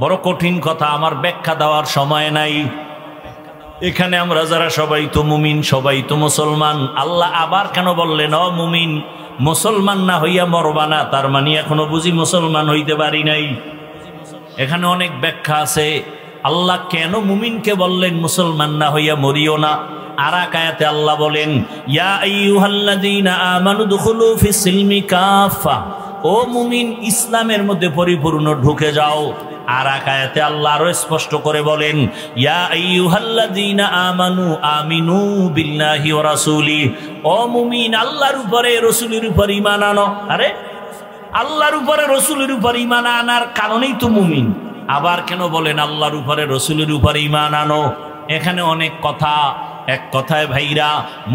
বড় কঠিন কথা, আমার ব্যাখ্যা দেওয়ার সময় নাই। এখানে আমরা যারা সবাই তো মুমিন, সবাই তো মুসলমান। আল্লাহ আবার কেন বললেন ও মুমিন, মুসলমান না হইয়া মরবা না? তার মানে এখনো বুঝি মুসলমান হইতে পারি নাই। এখানে অনেক ব্যাখ্যা আছে। আল্লাহ কেন মুমিনকে বললেন মুসলমান না হইয়া মরিও না? আর এক আয়াতে আল্লাহ বলেন, ইয়া আইয়ুহাল্লাযীনা আমানু দুখুলু ফিস সিলমি কাফা। ও মুমিন, ইসলামের মধ্যে পরিপূর্ণ ঢুকে যাও। আর এক আয়াতে আল্লাহ আরো স্পষ্ট করে বলেন, ইয়া আইয়ুহাল্লাযীনা আমানু আমিনু বিল্লাহি ওয়া রাসূলিহি। ও মুমিন, আল্লাহর উপরে রাসূলের উপর ঈমান আনো। আরে আল্লাহর উপরে রাসূলের উপর ঈমান আনার কারণেই তো মুমিন। আবার কেন বলেন আল্লাহর উপরে রাসূলের উপর ঈমান আনো? এখানে অনেক কথা। এক কথায় ভাইরা,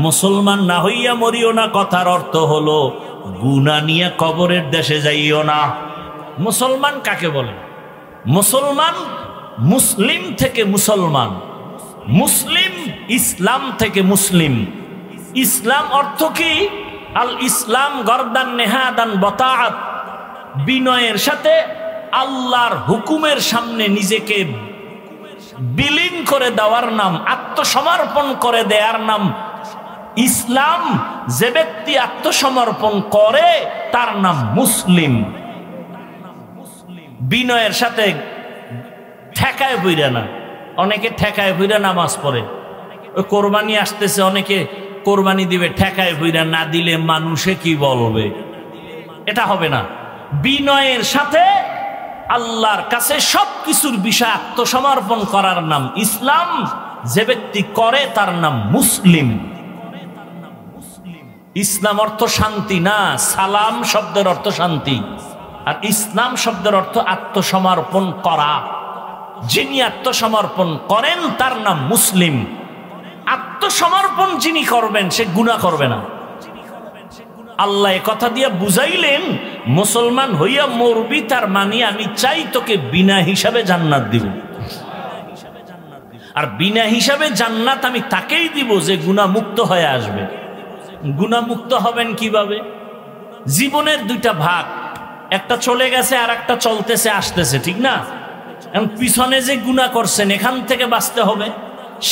মুসলমান না হইয়া মরিও না কথার অর্থ হলো গুনাহ নিয়ে কবরের দেশে যাইও না। মুসলমান কাকে বলে? মুসলমান মুসলিম থেকে মুসলমান, মুসলিম ইসলাম থেকে মুসলিম। ইসলাম অর্থ কি? আল ইসলাম গরদান নেহাদান বতাআত, বিনয়ের সাথে আল্লাহর হুকুমের সামনে নিজেকে বিলীন করে দেওয়ার নাম, আত্মসমর্পণ করে দেওয়ার নাম ইসলাম। যে ব্যক্তি আত্মসমর্পণ করে তার নাম মুসলিম। বিনয়ের সাথে ঠেকায় বইরা না। অনেকে ঠেকায় বইরা নামাজ পড়ে। ওই কোরবানি আসতেছে, অনেকে কোরবানি দিবে ঠেকায় বইরা, না দিলে মানুষে কি বলবে। এটা হবে না। বিনয়ের সাথে আল্লাহর কাছে সবকিছুর বিষয় আত্মসমর্পণ করার নাম ইসলাম। যে ব্যক্তি করে তার নাম মুসলিম। ইসলাম অর্থ শান্তি না, সালাম শব্দের অর্থ শান্তি, আর ইসলাম শব্দের অর্থ আত্মসমর্পণ করা। যিনি আত্মসমর্পণ করেন তার নাম মুসলিম। আত্মসমর্পণ যিনি করবেন সে গুনাহ করবে না। আল্লাহ কথা দিয়ে বুঝাইলেন, মুসলমান হইয়া মরবি তার মানে আমি চাই তোকে বিনা হিসাবে জান্নাত দিব। আর বিনা হিসাবে জান্নাত আমি তাকেই দিব যে গুনাহ মুক্ত হয়ে আসবে। গুনাহ মুক্ত হবেন কিভাবে? জীবনের দুইটা ভাগ, একটা চলে গেছে আর একটা চলতেছে আসতেছে, ঠিক না? এখন পিছনে যে গুনাহ করছেন এখান থেকে বাঁচতে হবে,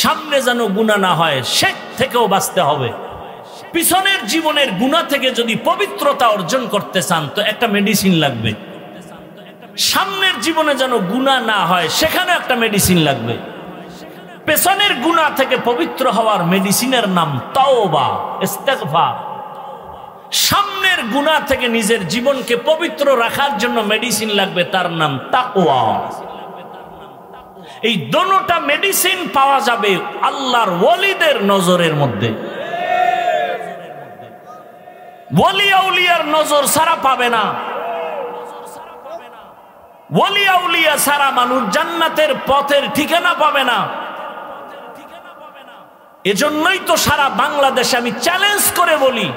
সামনে যেন গুনাহ না হয় সে থেকেও বাঁচতে হবে। পিছনের জীবনের গুনাহ থেকে যদি পবিত্রতা অর্জন করতে চান তো একটা মেডিসিন লাগবে। সামনের জীবনে যেন গুনাহ না হয় সেখানে একটা মেডিসিন লাগবে। পেছনের গুনাহ থেকে পবিত্র হওয়ার মেডিসিনের নাম তাওবা, ইস্তেগফার। সামনের গুনাহ থেকে নিজের জীবনকে পবিত্র রাখার জন্য মেডিসিন লাগবে, তার নাম তাকওয়া। এই দুটোটা মেডিসিন পাওয়া যাবে আল্লাহর ওয়ালিদের নজরের মধ্যে। ওয়ালি আউলিয়ার নজর ছাড়া পাবে না। ওয়ালি আউলিয়া ছাড়া মানুষ জান্নাতের পথের ঠিকানা পাবে না। এজন্যই তো সারা বাংলাদেশে আমি চ্যালেঞ্জ করে বলি,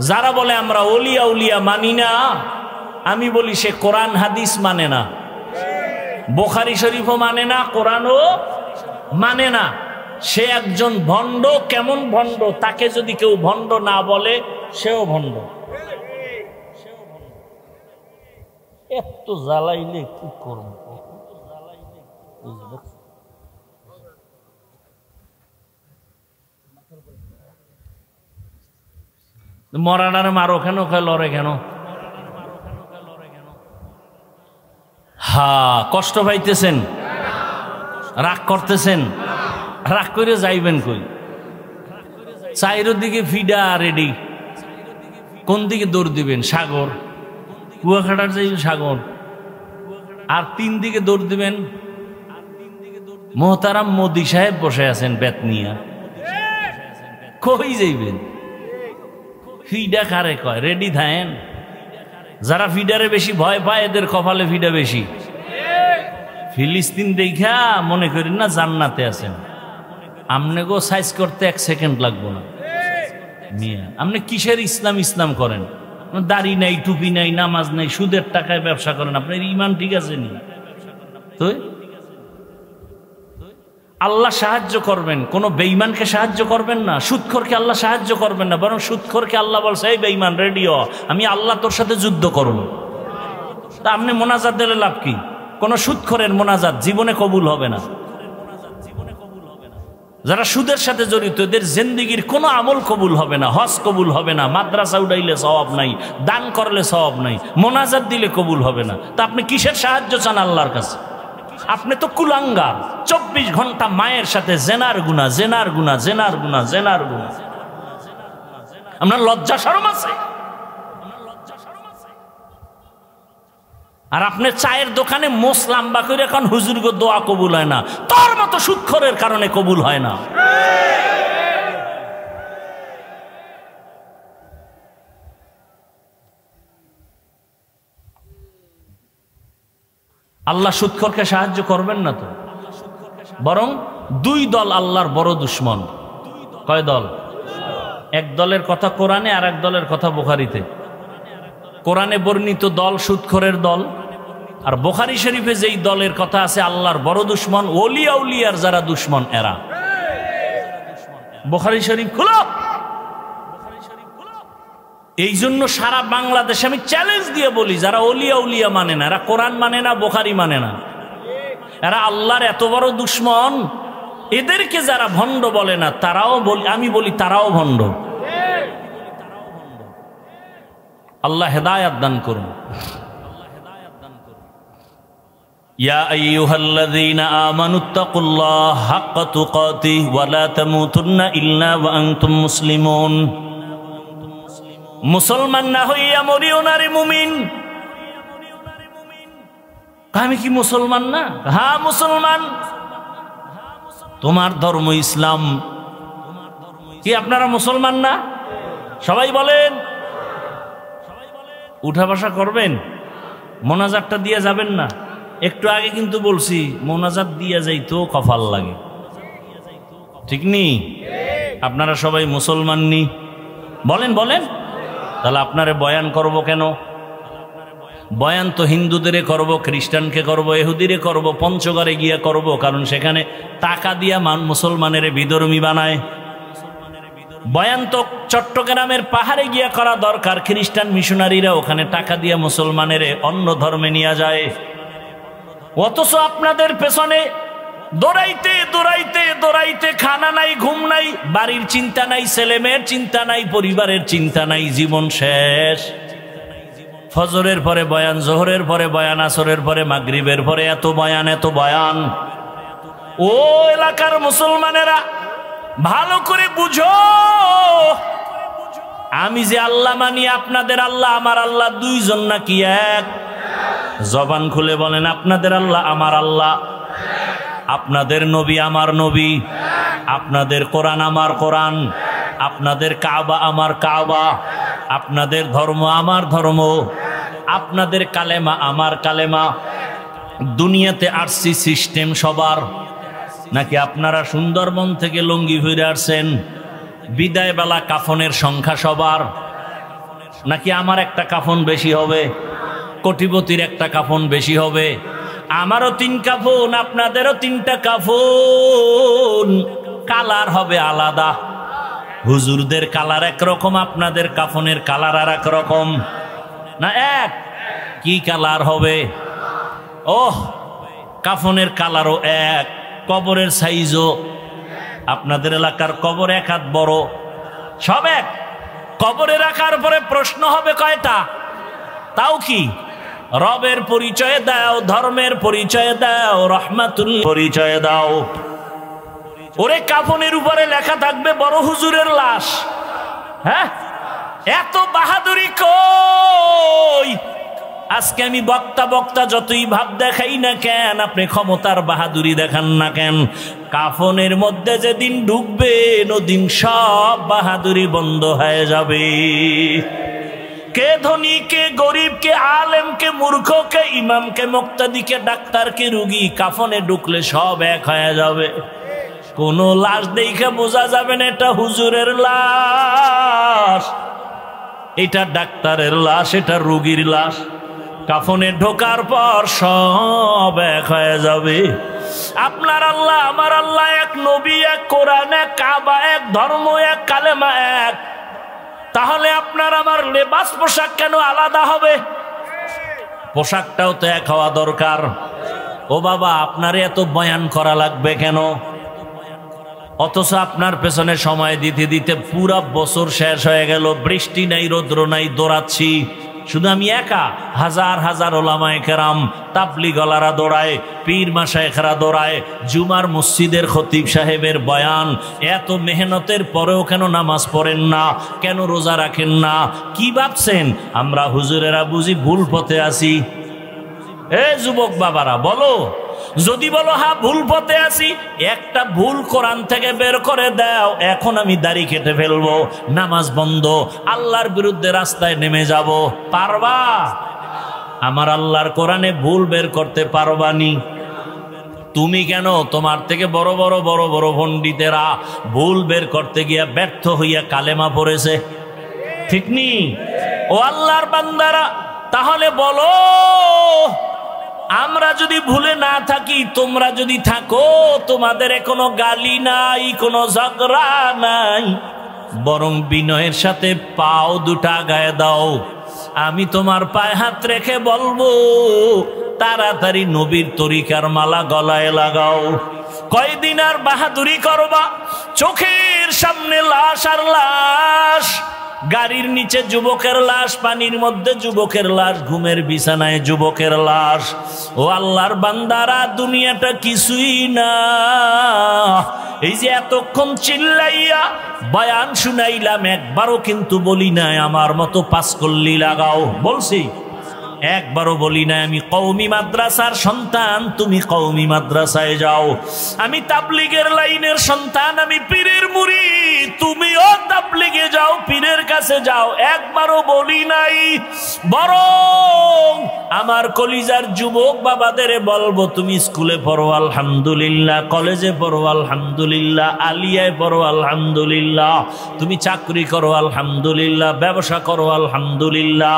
যারা বলে আমরা ওলি আউলিয়া মানি না, আমি বলি সে কোরআন হাদিস মানে না, বুখারী শরীফও মানে না, কোরআনও মানে না। সে একজন ভণ্ড। কেমন ভণ্ড? তাকে যদি কেউ ভণ্ড না বলে সেও ভণ্ড। এত জ্বালাইলে কি করব? মরানারে মারো কেন, লড়ে কেন? কষ্ট পাইতেছেন, রাগ করতেছেন, রাগ করে যাইবেন কই? চাইর দিকে ফিডা রেডি, কোন দিকে দৌড় দিবেন? সাগর, কুয়াকাটার যে সাগর। আর 3 দিকে দৌড় দিবেন মোহতারাম মোদি সাহেব বসে আছেন বেত নিয়া, কই যাইবেন? ফিডা কারে কয়? রেডি থাকেন। যারা ফিডারে বেশি ভয় পায় এদের কপালে ফিডা বেশি। ফিলিস্তিন দেখা মনে করেন না জান্নাতে আছেন। আমনে গো সাইজ করতে 1 সেকেন্ড লাগবো না মিয়া। আপনি কিসের ইসলাম ইসলাম করেন? দাড়ি নাই, টুপি নাই, নামাজ নাই, সুদের টাকায় ব্যবসা করেন। আপনার ইমান ঠিক আছে নি? তো আল্লাহ সাহায্য করবেন, কোন বেঈমানকে সাহায্য করবেন না। সুদখোরকে আল্লাহ সাহায্য করবেন না, বরং সুদখোরকে আল্লাহ বলছে এই বেঈমান রেডি হ, আমি আল্লাহ তোর সাথে যুদ্ধ করব। তা আপনি মোনাজাত দিলে লাভ কি? কোন সুদখোরের মোনাজাত জীবনে কবুল হবে না। যারা সুদের সাথে জড়িত এদের জিন্দেগির কোনো আমল কবুল হবে না, হজ কবুল হবে না, মাদ্রাসা উঠাইলে সওয়াব নাই, দান করলে সওয়াব নাই, মোনাজাত দিলে কবুল হবে না। তা আপনি কিসের সাহায্য চান আল্লাহর কাছে? আপনি তো কুলাঙ্গার। 24 ঘন্টা মায়ের সাথে জেনার গুনাহ, জেনার গুনাহ, জেনার গুনাহ, জেনার গুনাহ। আপনার লজ্জা শরম আছে? আর আপনি চায়ের দোকানে মোস লাম্বা করে এখন হুজুর গো দোয়া কবুল হয় না, তোর মতো সুদখোরের কারণে কবুল হয় না। আল্লাহ সুদখোরকে সাহায্য করবেন না তো, বরং 2 দল আল্লাহর বড় দুশ্মন। কয় দল? এক দলের কথা কোরআনে, আর এক দলের কথা বুখারীতে। কোরআনে বর্ণিত দল সুদখোরের দল, আর বুখারী শরীফে যেই দলের কথা আছে আল্লাহর বড় দুশ্মন, ওলিয়া উলিয়ার যারা দুশ্মন এরা। বুখারী শরীফ খুলো। এই জন্য সারা বাংলাদেশে আমি চ্যালেঞ্জ দিয়ে বলি, যারা ওলিয়া উলিয়া মানে না, এরা কোরআন মানে না, বুখারী মানে না, এরা আল্লাহর এত বড় দুশ্মন, এদেরকে যারা ভণ্ড বলে না তারাও বলি, আমি বলি তারাও ভণ্ড। আল্লাহ হেদায়াত দান করুন। ইয়া আইয়ুহাল্লাযীনা আমানুত্তাকুল্লাহ হাক্কা তুকাতিহি ওয়া লা তামুতুন্না ইল্লা ওয়া আনতুম মুসলিমুন। মুসলমান না হইয়া মরিও না রে মুমিন। আমি কি মুসলমান না? হ্যাঁ মুসলমান। তোমার ধর্ম ইসলাম। কি আপনারা মুসলমান না? সবাই বলেন। উঠা বসা করবেন, মোনাজাতটা দিয়ে যাবেন না। একটু আগে কিন্তু বলছি মোনাজাত দিয়ে যাইতো কপাল লাগে, ঠিক নি? আপনারা সবাই মুসলমান নি? বলেন বলেন। তাহলে আপনারে বয়ান করব কেন? বয়ান তো হিন্দুদের করব, খ্রিস্টানকে করব, ইহুদিরে করব, পঞ্চগড়ে গিয়া করব, কারণ সেখানে টাকা দিয়া মুসলমানের বিধর্মী বানায়। বয়ান তো চট্টগ্রামের পাহাড়ে গিয়া করা দরকার, খ্রিস্টান মিশনারিরা ওখানে টাকা দিয়া মুসলমানের অন্য ধর্মে নিয়ে যায়। অথচ আপনাদের পেছনে দৌড়াইতে দৌড়াইতে দৌড়াইতে খানা নাই, ঘুম নাই, বাড়ির চিন্তা নাই, ছেলে মেয়ের চিন্তা নাই, পরিবারের চিন্তা নাই, জীবন শেষ। ফজরের পরে বয়ান, জোহরের পরে বয়ান, আসরের পরে, মাগরিবের পরে এত বয়ান, এত বয়ান। ও এলাকার মুসলমানেরা ভালো করে বুঝো, আমি যে আল্লাহ মানি, আপনাদের আল্লাহ আমার আল্লাহ দুইজন নাকি এক? জবান খুলে বলেন, আপনাদের আল্লাহ আমার আল্লাহ, আপনাদের নবী আমার নবী, আপনাদের কোরআন আমার কোরআন, আপনাদের কাবা আমার কাবা, আপনাদের ধর্ম আমার ধর্ম, আপনাদের কালেমা আমার কালেমা। দুনিয়াতে আসছি সিস্টেম সবার, নাকি আপনারা সুন্দরবন থেকে লুঙ্গি ফিরে আসছেন? বিদায় বেলা কাফনের সংখ্যা সবার, নাকি আমার একটা কাফন বেশি হবে, কোটিপতির একটা কাফন বেশি হবে? আমারও 3 কাফন, আপনাদেরও 3টা কাফন, কালার হবে আলাদা। হুজুরদের কালার একরকম, আপনাদের কাফনের কালার আর এক রকম না এক? কি কালার হবে? ওহ, কাফনের কালারও এক, কবরের সাইজও। আপনাদের এলাকার কবর 1 হাত বড়, সব এক। কবরে রাখার পরে প্রশ্ন হবে কয়টা? তাও কি? রবের পরিচয় দাও, ধর্মের পরিচয় দাও, রহমাতুল পরিচয় দাও। ওরে কাফনের উপরে লেখা থাকবে বড় হুজুরের লাশ, হ্যাঁ, এত বাহাদুরি কই? আজকে আমি বক্তা যতই ভাব দেখাই না কেন, আপনি ক্ষমতার বাহাদুরি দেখান না কেন, কাফনের মধ্যে যেদিন ঢুকবেন ওদিন সব বাহাদুরি বন্ধ হয়ে যাবে। কে ধনী, কে গরিব, কে আলেম, কে মূর্খ, কে ইমাম, কে মুক্তাদি, কে ডাক্তার, কে রুগী, কাফনে ঢুকলে সব এক হয়ে যাবে। কোন লাশ দেখে বোঝা যাবে না এটা হুজুরের লাশ, এটা ডাক্তারের লাশ, এটা রুগীর লাশ। কাফনে ঢোকার পর সব এক হয়ে যাবে। আপনার আল্লাহ আমার আল্লাহ এক, নবী এক, কোরআন এক, কাবা এক, ধর্ম এক, কালেমা এক। তাহলে আপনার আমার লেবাস পোশাক কেন আলাদা হবে? পোশাকটাও তো এক হওয়া দরকার। ও বাবা, আপনার এত বয়ান করা লাগবে কেন? অথচ আপনার পেছনে সময় দিতে দিতে পুরা বছর শেষ হয়ে গেল, বৃষ্টি নাই, রৌদ্র নাই, দৌড়াচ্ছি। শুধু আমি একা, হাজার হাজার ওলামায়ে কেরাম, তাবলীগওয়ালারা দৌড়ায়, পীর মাশায়েখরা দৌড়ায়, জুমার মসজিদের খতিব সাহেবের বয়ান। এত মেহনতের পরেও কেন নামাজ পড়েন না? কেন রোজা রাখেন না? কি ভাবছেন আমরা হুজুরেরা বুঝি ভুল পথে আছি? এ যুবক বাবারা বলো, যদি বলো হ্যাঁ ভুল পথে আছি, একটা ভুল কোরআন থেকে বের করে দাও, এখন আমি দাড়ি কেটে ফেলবো, নামাজ বন্ধ, আল্লাহর বিরুদ্ধে রাস্তায় নেমে যাব। পারবা? আমার আল্লাহর কোরআনে ভুল বের করতে পারবানি? তুমি কেন? তোমার থেকে বড় বড় পণ্ডিতেরা ভুল বের করতে গিয়া ব্যর্থ হইয়া কালেমা পড়েছে, ঠিক নি? ও আল্লাহর বান্দারা, তাহলে বলো, আমরা যদি ভুলে না থাকি, তোমরা যদি থাকো, তোমাদের কোনো গালি নাই, কোনো ঝগড়া নাই, বরং বিনয়ের সাথে পাও দুটা গায়ে দাও। আমি তোমার পায়ে হাত রেখে বলবো, তাড়াতাড়ি নবীর তরিকার মালা গলায় লাগাও। কয়দিন আর বাহাদুরি করবা? চোখের সামনে লাশ আর লাশ, গাড়ির নিচে যুবকের লাশ, পানির মধ্যে যুবকের লাশ, ঘুমের বিছানায় যুবকের লাশ। ও আল্লাহর বান্দারা, দুনিয়াটা কিছুই না। এই যে এতক্ষণ চিল্লাইয়া বয়ান শুনাইলাম, একবারও কিন্তু বলি নাই আমার মতো পাঁচকল্লি লাগাও। বলছি? একবারও বলি না আমি কওমি মাদ্রাসার সন্তান, তুমি কওমি মাদ্রাসায় যাও। আমি তাবলীগের লাইনের সন্তান, আমি পীরের মুরিদ, তুমিও তাবলীগে যাও, পীরের কাছে যাও। একবারও বলি নাই। বরং আমার কলিজার যুবক বাবাদের বলবো, তুমি স্কুলে পড়ো আলহামদুলিল্লাহ, কলেজে পড়ো আলহামদুলিল্লাহ, আলিয়ায় পড়ো আলহামদুলিল্লাহ, তুমি চাকরি করো আলহামদুলিল্লাহ, ব্যবসা করো আলহামদুলিল্লাহ।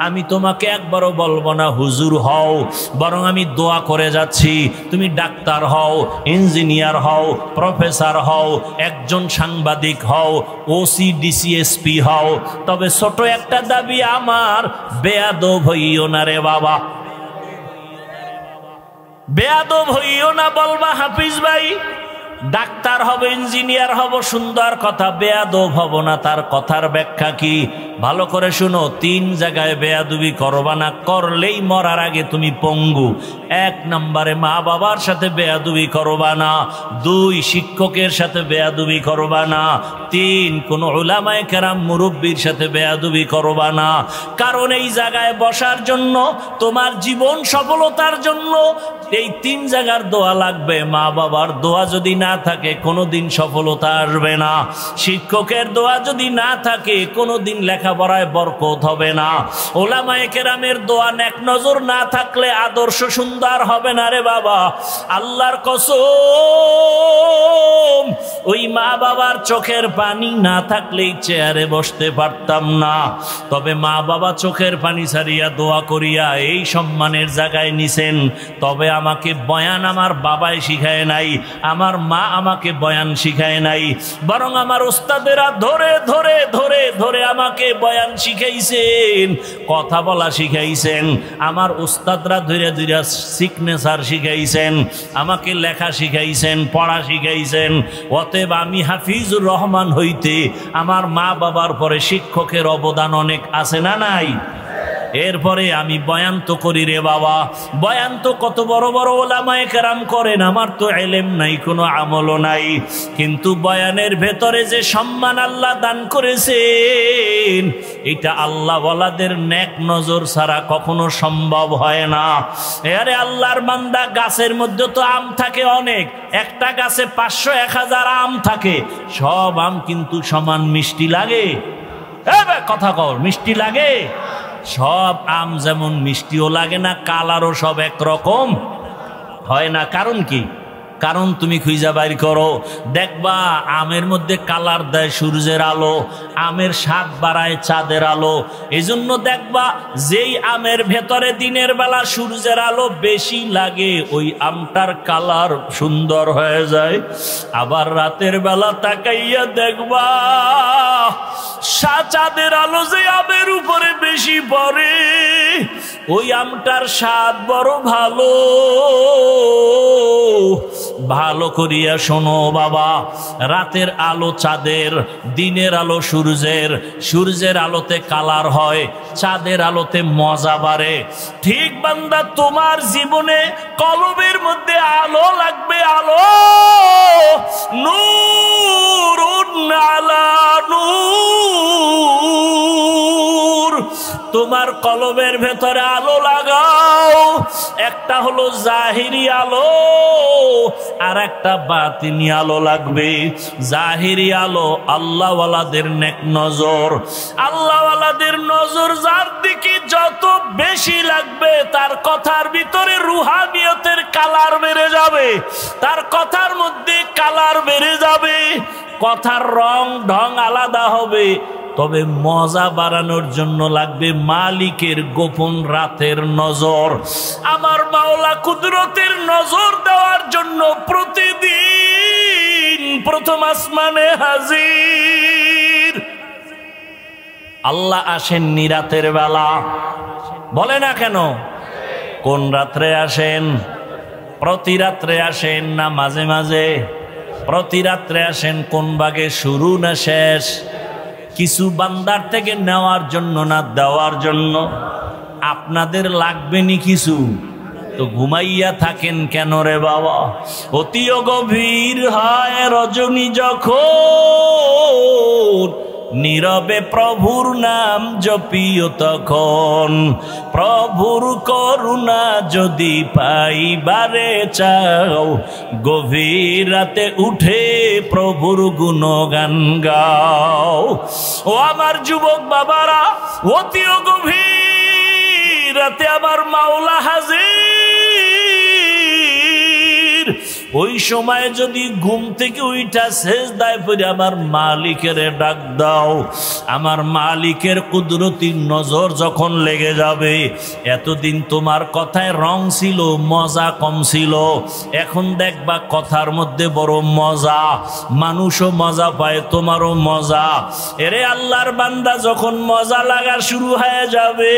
আমি তোমাকে একবার বলবো না হুজুর হও, বরং আমি দোয়া করে যাচ্ছি, তুমি ডাক্তার হও, ইঞ্জিনিয়ার হও, প্রফেসর হও, একজন সাংবাদিক হও, ওসি ডিসি এসপি হও। তবে ছোট একটা দাবি আমার, বেয়াদব হইও না রে বাবা, বেয়াদব হইও না। বলবা হাফিজ ভাই ডাক্তার হব, ইঞ্জিনিয়ার হব, সুন্দর কথা, বেয়াদব হব না। তার কথার ব্যাখ্যা কি? ভালো করে শুনো। 3 জায়গায় বেয়াদবি করবা না, করলেই মরার আগে তুমি পঙ্গু। 1 নম্বরে মা বাবার সাথে বেয়াদবি করবা না, 2 শিক্ষকের সাথে বেয়াদবি করবা না, 3 কোন উলামায়ে কেরাম মুরব্বির সাথে বেয়াদবি করবা না। কারণ এই জায়গায় বসার জন্য, তোমার জীবন সফলতার জন্য এই 3 জায়গার দোয়া লাগবে। মা বাবার দোয়া যদি না থাকে কোনোদিন সফলতা আসবে না। শিক্ষকের দোয়া যদি না থাকে কোনোদিন লেখাপড়ায় বরকত হবে না। উলামায়ে কেরামের দোয়া নেক নজর না থাকলে আদর্শ সুন্দর হবে না রে বাবা। আল্লাহর কসম, ওই মা বাবার চোখের পানি না থাকলেই চেয়ারে বসতে পারতাম না। তবে মা বাবা চোখের পানি ছাড়িয়া দোয়া করিয়া এই সম্মানের জায়গায় নিছেন। তবে আমাকে বয়ান আমার বাবাই শিখায় নাই, আমার মা আমাকে বয়ান শিখায় নাই, বরং আমার ওস্তাদেরা ধরে ধরে ধরে ধরে আমাকে বয়ান শিখাইছেন, কথা বলা শিখাইছেন। আমার ওস্তাদরা ধীরে ধীরে সিগনেচার শিখাইছেন, আমাকে লেখা শিখাইছেন, পড়া শিখাইছেন। অতএব আমি হাফিজুর রহমান হইতে আমার মা বাবার পরে শিক্ষকের অবদান অনেক আছে না নাই? এরপরে আমি বয়ান তো করি রে বাবা, বয়ান তো কত বড় বড় ওলামায়ে কেরাম করেন, আমার তো ইলম নাই, কোনো আমলও নাই, কিন্তু বয়ানের ভেতরে যে সম্মান আল্লাহ দান করেছেন এটা আল্লাহ ওয়ালাদের নেক নজর ছাড়া কখনো সম্ভব হয় না। আরে আল্লাহর বান্দা, গাছের মধ্যে তো আম থাকে অনেক, একটা গাছে 500-1000 আম থাকে, সব আম কিন্তু সমান মিষ্টি লাগে? কথা কও, মিষ্টি লাগে? সব আম যেমন মিষ্টিও লাগে না, কালারও সব একরকম হয় না। কারণ কি? কারণ তুমি খুঁজা বাইর করো, দেখবা আমের মধ্যে কালার দেয় সূর্যের আলো, আমের স্বাদ বাড়ায় চাঁদের আলো। এজন্য দেখবা যেই আমের ভেতরে দিনের বেলা সূর্যের আলো বেশি লাগে ওই আমটার কালার সুন্দর হয়ে যায়। আবার রাতের বেলা তাকাইয়া দেখবা চাঁদের আলো যে আমের উপরে বেশি পড়ে ওই আমটার স্বাদ বড় ভালো। ভালো করিয়া শোনো বাবা, রাতের আলো চাঁদের, দিনের আলো সূর্যের, সূর্যের আলোতে কালার হয়, চাঁদের আলোতে মজা বাড়ে। ঠিক বান্দা, তোমার জীবনে কলবের মধ্যে আলো লাগবে, আলো, নূরুন আলা নূর। তোমার কলবের ভেতরে আলো লাগাও, একটা হলো জাহিরি আলো আর একটা বাতিনি আলো লাগবে। জাহিরি আলো আল্লাহওয়ালাদের নেক নজর, আল্লাহওয়ালাদের নজর যার দিকে যত বেশি লাগবে তার কথার ভিতরে রুহানিয়তের কালার বেড়ে যাবে, তার কথার মধ্যে কালার বেড়ে যাবে, কথার রং ঢং আলাদা হবে। তবে মজা বাড়ানোর জন্য লাগবে মালিকের গোপন রাতের নজর। আমার মাওলা কুদরতের নজর দেওয়ার জন্য প্রতিদিন প্রথম আসমানে হাজির। আল্লাহ আসেননি রাতের বেলা, বলে না কেন? কোন রাত্রে আসেন? প্রতি রাত্রে আসেন না মাঝে মাঝে? প্রতি রাত্রে আসেন। কোন ভাগে, শুরু না শেষ? কিছু বান্দার থেকে নেওয়ার জন্য না দেওয়ার জন্য? আপনাদের লাগবে নি কিছু, তো ঘুমাইয়া থাকেন কেন রে বাবা? অতিও গভীর হয় রজনী যখন, নীরবে প্রভুর নাম জপিও তখন। প্রভুর করুণা যদি পাইবারে চাও, গভীর রাতে উঠে প্রভুর গুণগান গাও। ও আমার যুবক বাবারা, অতিও গভীর রাতে আমার মাওলা হাজির। ওই সময় যদি ঘুম থেকে উইঠা সেজদায় পড়ে আমার মালিকের ডাক দাও, আমার মালিকের কুদরতি নজর যখন লেগে যাবে, এতদিন তোমার কথায় রং ছিল, মজা কম ছিল, এখন দেখবা কথার মধ্যে বড় মজা, মানুষও মজা পায়, তোমারও মজা। এরে আল্লাহর বান্দা, যখন মজা লাগা শুরু হয়ে যাবে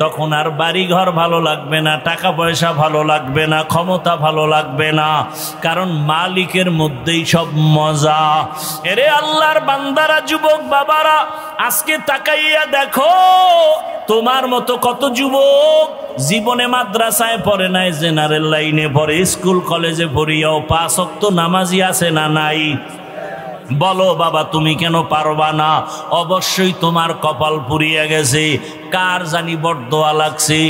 তখন আর বাড়ি ঘর ভালো লাগবে না, টাকা পয়সা ভালো লাগবে না, ক্ষমতা ভালো লাগবে না, কারণ মালিকের মধ্যেই সব মজা। এরে আল্লাহর বান্দারা, যুবক বাবারা, আজকে তাকাইয়া দেখো তোমার মতো কত যুবক জীবনে মাদ্রাসায় পড়ে নাই, জেনারেল লাইনে পড়ে, স্কুল কলেজে পড়িয়াও 5 ওয়াক্ত নামাজি আছে না নাই? বলো বাবা, তুমি কেন পারবা না? অবশ্যই তোমার কপাল পুড়িয়ে গেছে। কার জানি বরদোয়া লাগছে।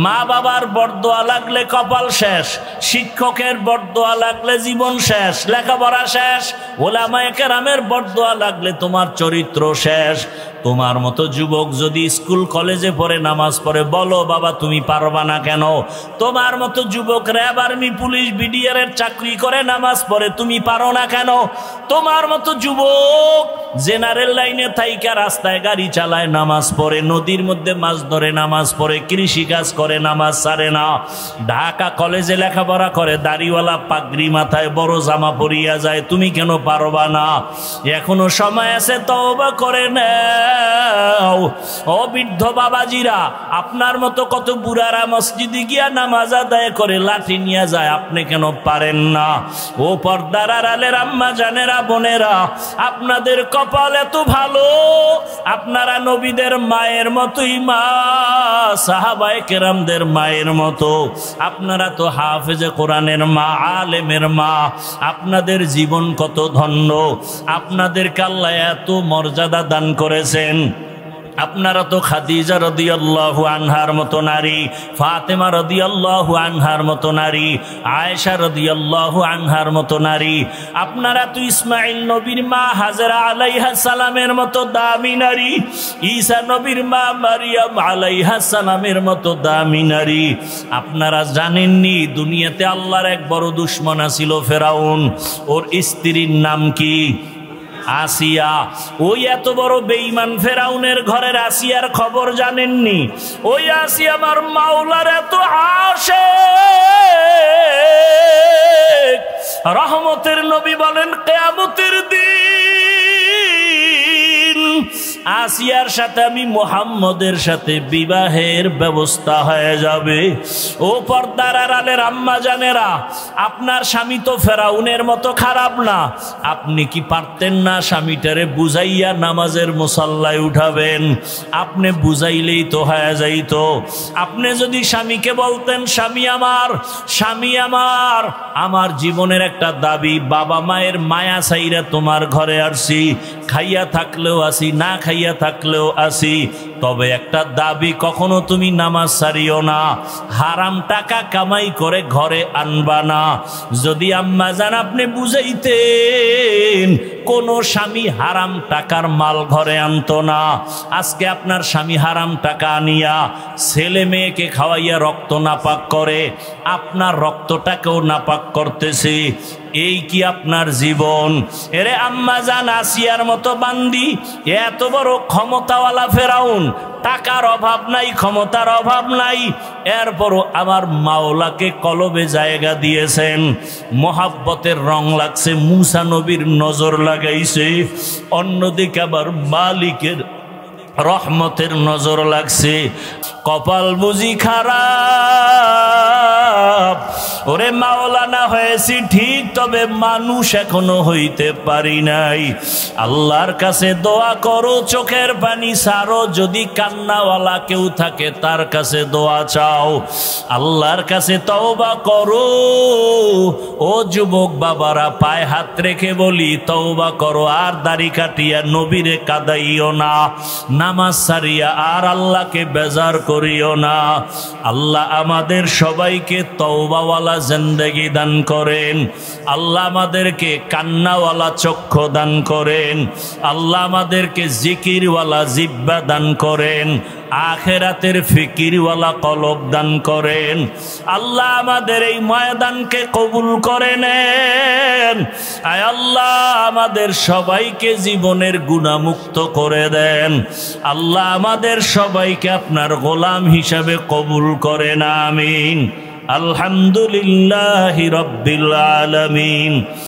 মা বাবার বরদোয়া লাগলে কপাল শেষ, শিক্ষকের বরদোয়া লাগলে জীবন শেষ, লেখাপড়া শেষ, ওলামায়ে কেরামের বরদোয়া লাগলে তোমার চরিত্র শেষ। তোমার মতো যুবক যদি স্কুল কলেজে পড়ে নামাজ পড়ে, বলো বাবা তুমি পারবা না কেন? তোমার মতো যুবক র্যাব, আর্মি, পুলিশ, বিডিআর এর চাকরি করে নামাজ পড়ে, তুমি পারো না কেন? তোমার মতো যুবক জেনারেল লাইনে থাইকা রাস্তায় গাড়ি চালায়, নামাজ পড়ে, নদীর মধ্যে মাছ ধরে নামাজ পড়ে, কৃষি কাজ করে, নামাজ ছাড়ে না, ঢাকা কলেজে লেখাপড়া করে, দাড়িওয়ালা পাগড়ি মাথায়, বড় জামা পরিয়া যায়, তুমি কেন পারবা না? এখনো সময় আছে, তওবা করে নাও। ও বৃদ্ধ বাবাজিরা, আপনার মতো কত বুড়ারা মসজিদে গিয়া নামাজ আদায় করে লাঠি নিয়ে যায়, আপনি কেন পারেন না? ও পর্দার আড়ালের আম্মা জানেরা, বোনেরা, আপনাদের কপাল এত ভালো, আপনারা নবীদের মায়ের মতোই মা, সাহাবায়ে কেরামদের মায়ের মতো। আপনারা তো হাফেজে কোরআনের মা, আলেমের মা। আপনাদের জীবন কত ধন্য, আপনাদেরকে আল্লাহ এত মর্যাদা দান করেছেন। আপনারা তো খাদিজা রাদিয়াল্লাহু আনহার মতো নারী, ফাতেমা রাদিয়াল্লাহু আনহার মতো নারী, আয়েশা রাদিয়াল্লাহু আনহার মতো নারী। আপনারা তো ইসমাইল নবীর মা হাজরা আলাইহা সালামের মতো দামি নারী, ঈসা নবীর মা মারিয়াম আলাইহা সালামের মতো দামি নারী। আপনারা জানেননি দুনিয়াতে আল্লাহর এক বড় দুশমন ছিল ফেরাউন, ওর স্ত্রীর নাম কি? আসিয়া। ওই এত বড় বেঈমান ফেরাউনের ঘরের আসিয়ার খবর জানেননি? ওই আসিয়া আমার মাওলার এত আশিক, রহমতের নবী বলেন কিয়ামতের দিন আসিয়ার সাথে আমি মুহাম্মদের সাথে বিবাহের ব্যবস্থা হয়ে যাবে। ও পর্দার আড়ালের আম্মা জানেরা, আপনার স্বামী তো ফেরাউনের মতো খারাপ না। আপনি কি পারতেন না স্বামীটারে বুঝাইয়া নামাজের মুসাল্লায় উঠাবেন? আপনি বুঝাইলেই তো হয়ে যাইত। আপনি যদি স্বামীকে বলতেন, স্বামী আমার, স্বামী আমার, আমার জীবনের একটা দাবি, বাবা মায়ের মায়া চাইরা তোমার ঘরে আসছি, খাইয়া থাকলেও আসি, না খাইয়া থাকলেও আসি, তবে একটা দাবি, কখনো তুমি নামাজ ছাড়িও না, হারাম টাকা কামাই করে ঘরে আনবা না। যদি আম্মা জান আপনি বুঝাইতেন, কোন স্বামী হারাম টাকার মাল ঘরে আনতো না। আজকে আপনার স্বামী হারাম টাকা আনিয়া ছেলে মেয়েকে খাওয়াইয়া রক্ত নাপাক করে, আপনার রক্তটাকেও নাপাক করতেছে। এই কি আপনার জীবন? এরে আম্মা জান আসিয়ার মতো বান্দি, এত বড় ক্ষমতাওয়ালা ফেরাউন, টাকার অভাব নাই, ক্ষমতার অভাব নাই, এরপরও আমার মাওলাকে কলবে জায়গা দিয়েছেন। মোহাব্বতের রং লাগছে, মুসা নবীর নজর লাগাইছে। অন্যদিকে আবার মালিকের রহমতের নজর লাগছে। কপাল বুঝি খারাপ, ওরে মাওলানা হয়েছি ঠিক, তবে মানুষ এখনো হইতে পারি নাই। আল্লাহর কাছে দোয়া করো, চোখের পানি সারো, যদি কান্নাওয়ালা কেউ থাকে তার কাছে দোয়া চাও, আল্লাহর কাছে তওবা করো। ও যুবক বাবারা, পায়ে হাত রেখে বলি, তওবা করো, আর দাড়ি কাটিয়া নবীরে কাদাইও না, নামাজ সারিয়া আর আল্লাহকে বেজার করিও না। আল্লাহ আমাদের সবাইকে তওবাওয়ালা জিন্দেগি দান করেন। আল্লাহ আমাদেরকে কান্নাওয়ালা চক্ষু দান করেন। আল্লাহ আমাদেরকে জিকিরওয়ালা জিহ্বা দান করেন। আখিরাতের ফিকিরওয়ালা কলব দান করেন। আল্লাহ আমাদের এই ময়দানকে কবুল করে নেন। আয় আল্লাহ আমাদের সবাইকে জীবনের গুনাহমুক্ত করে দেন। আল্লাহ আমাদের সবাইকে আপনার গোলাম হিসাবে কবুল করেন। আমিন। আলহামদুলিল্লাহি রাব্বিল আলামিন।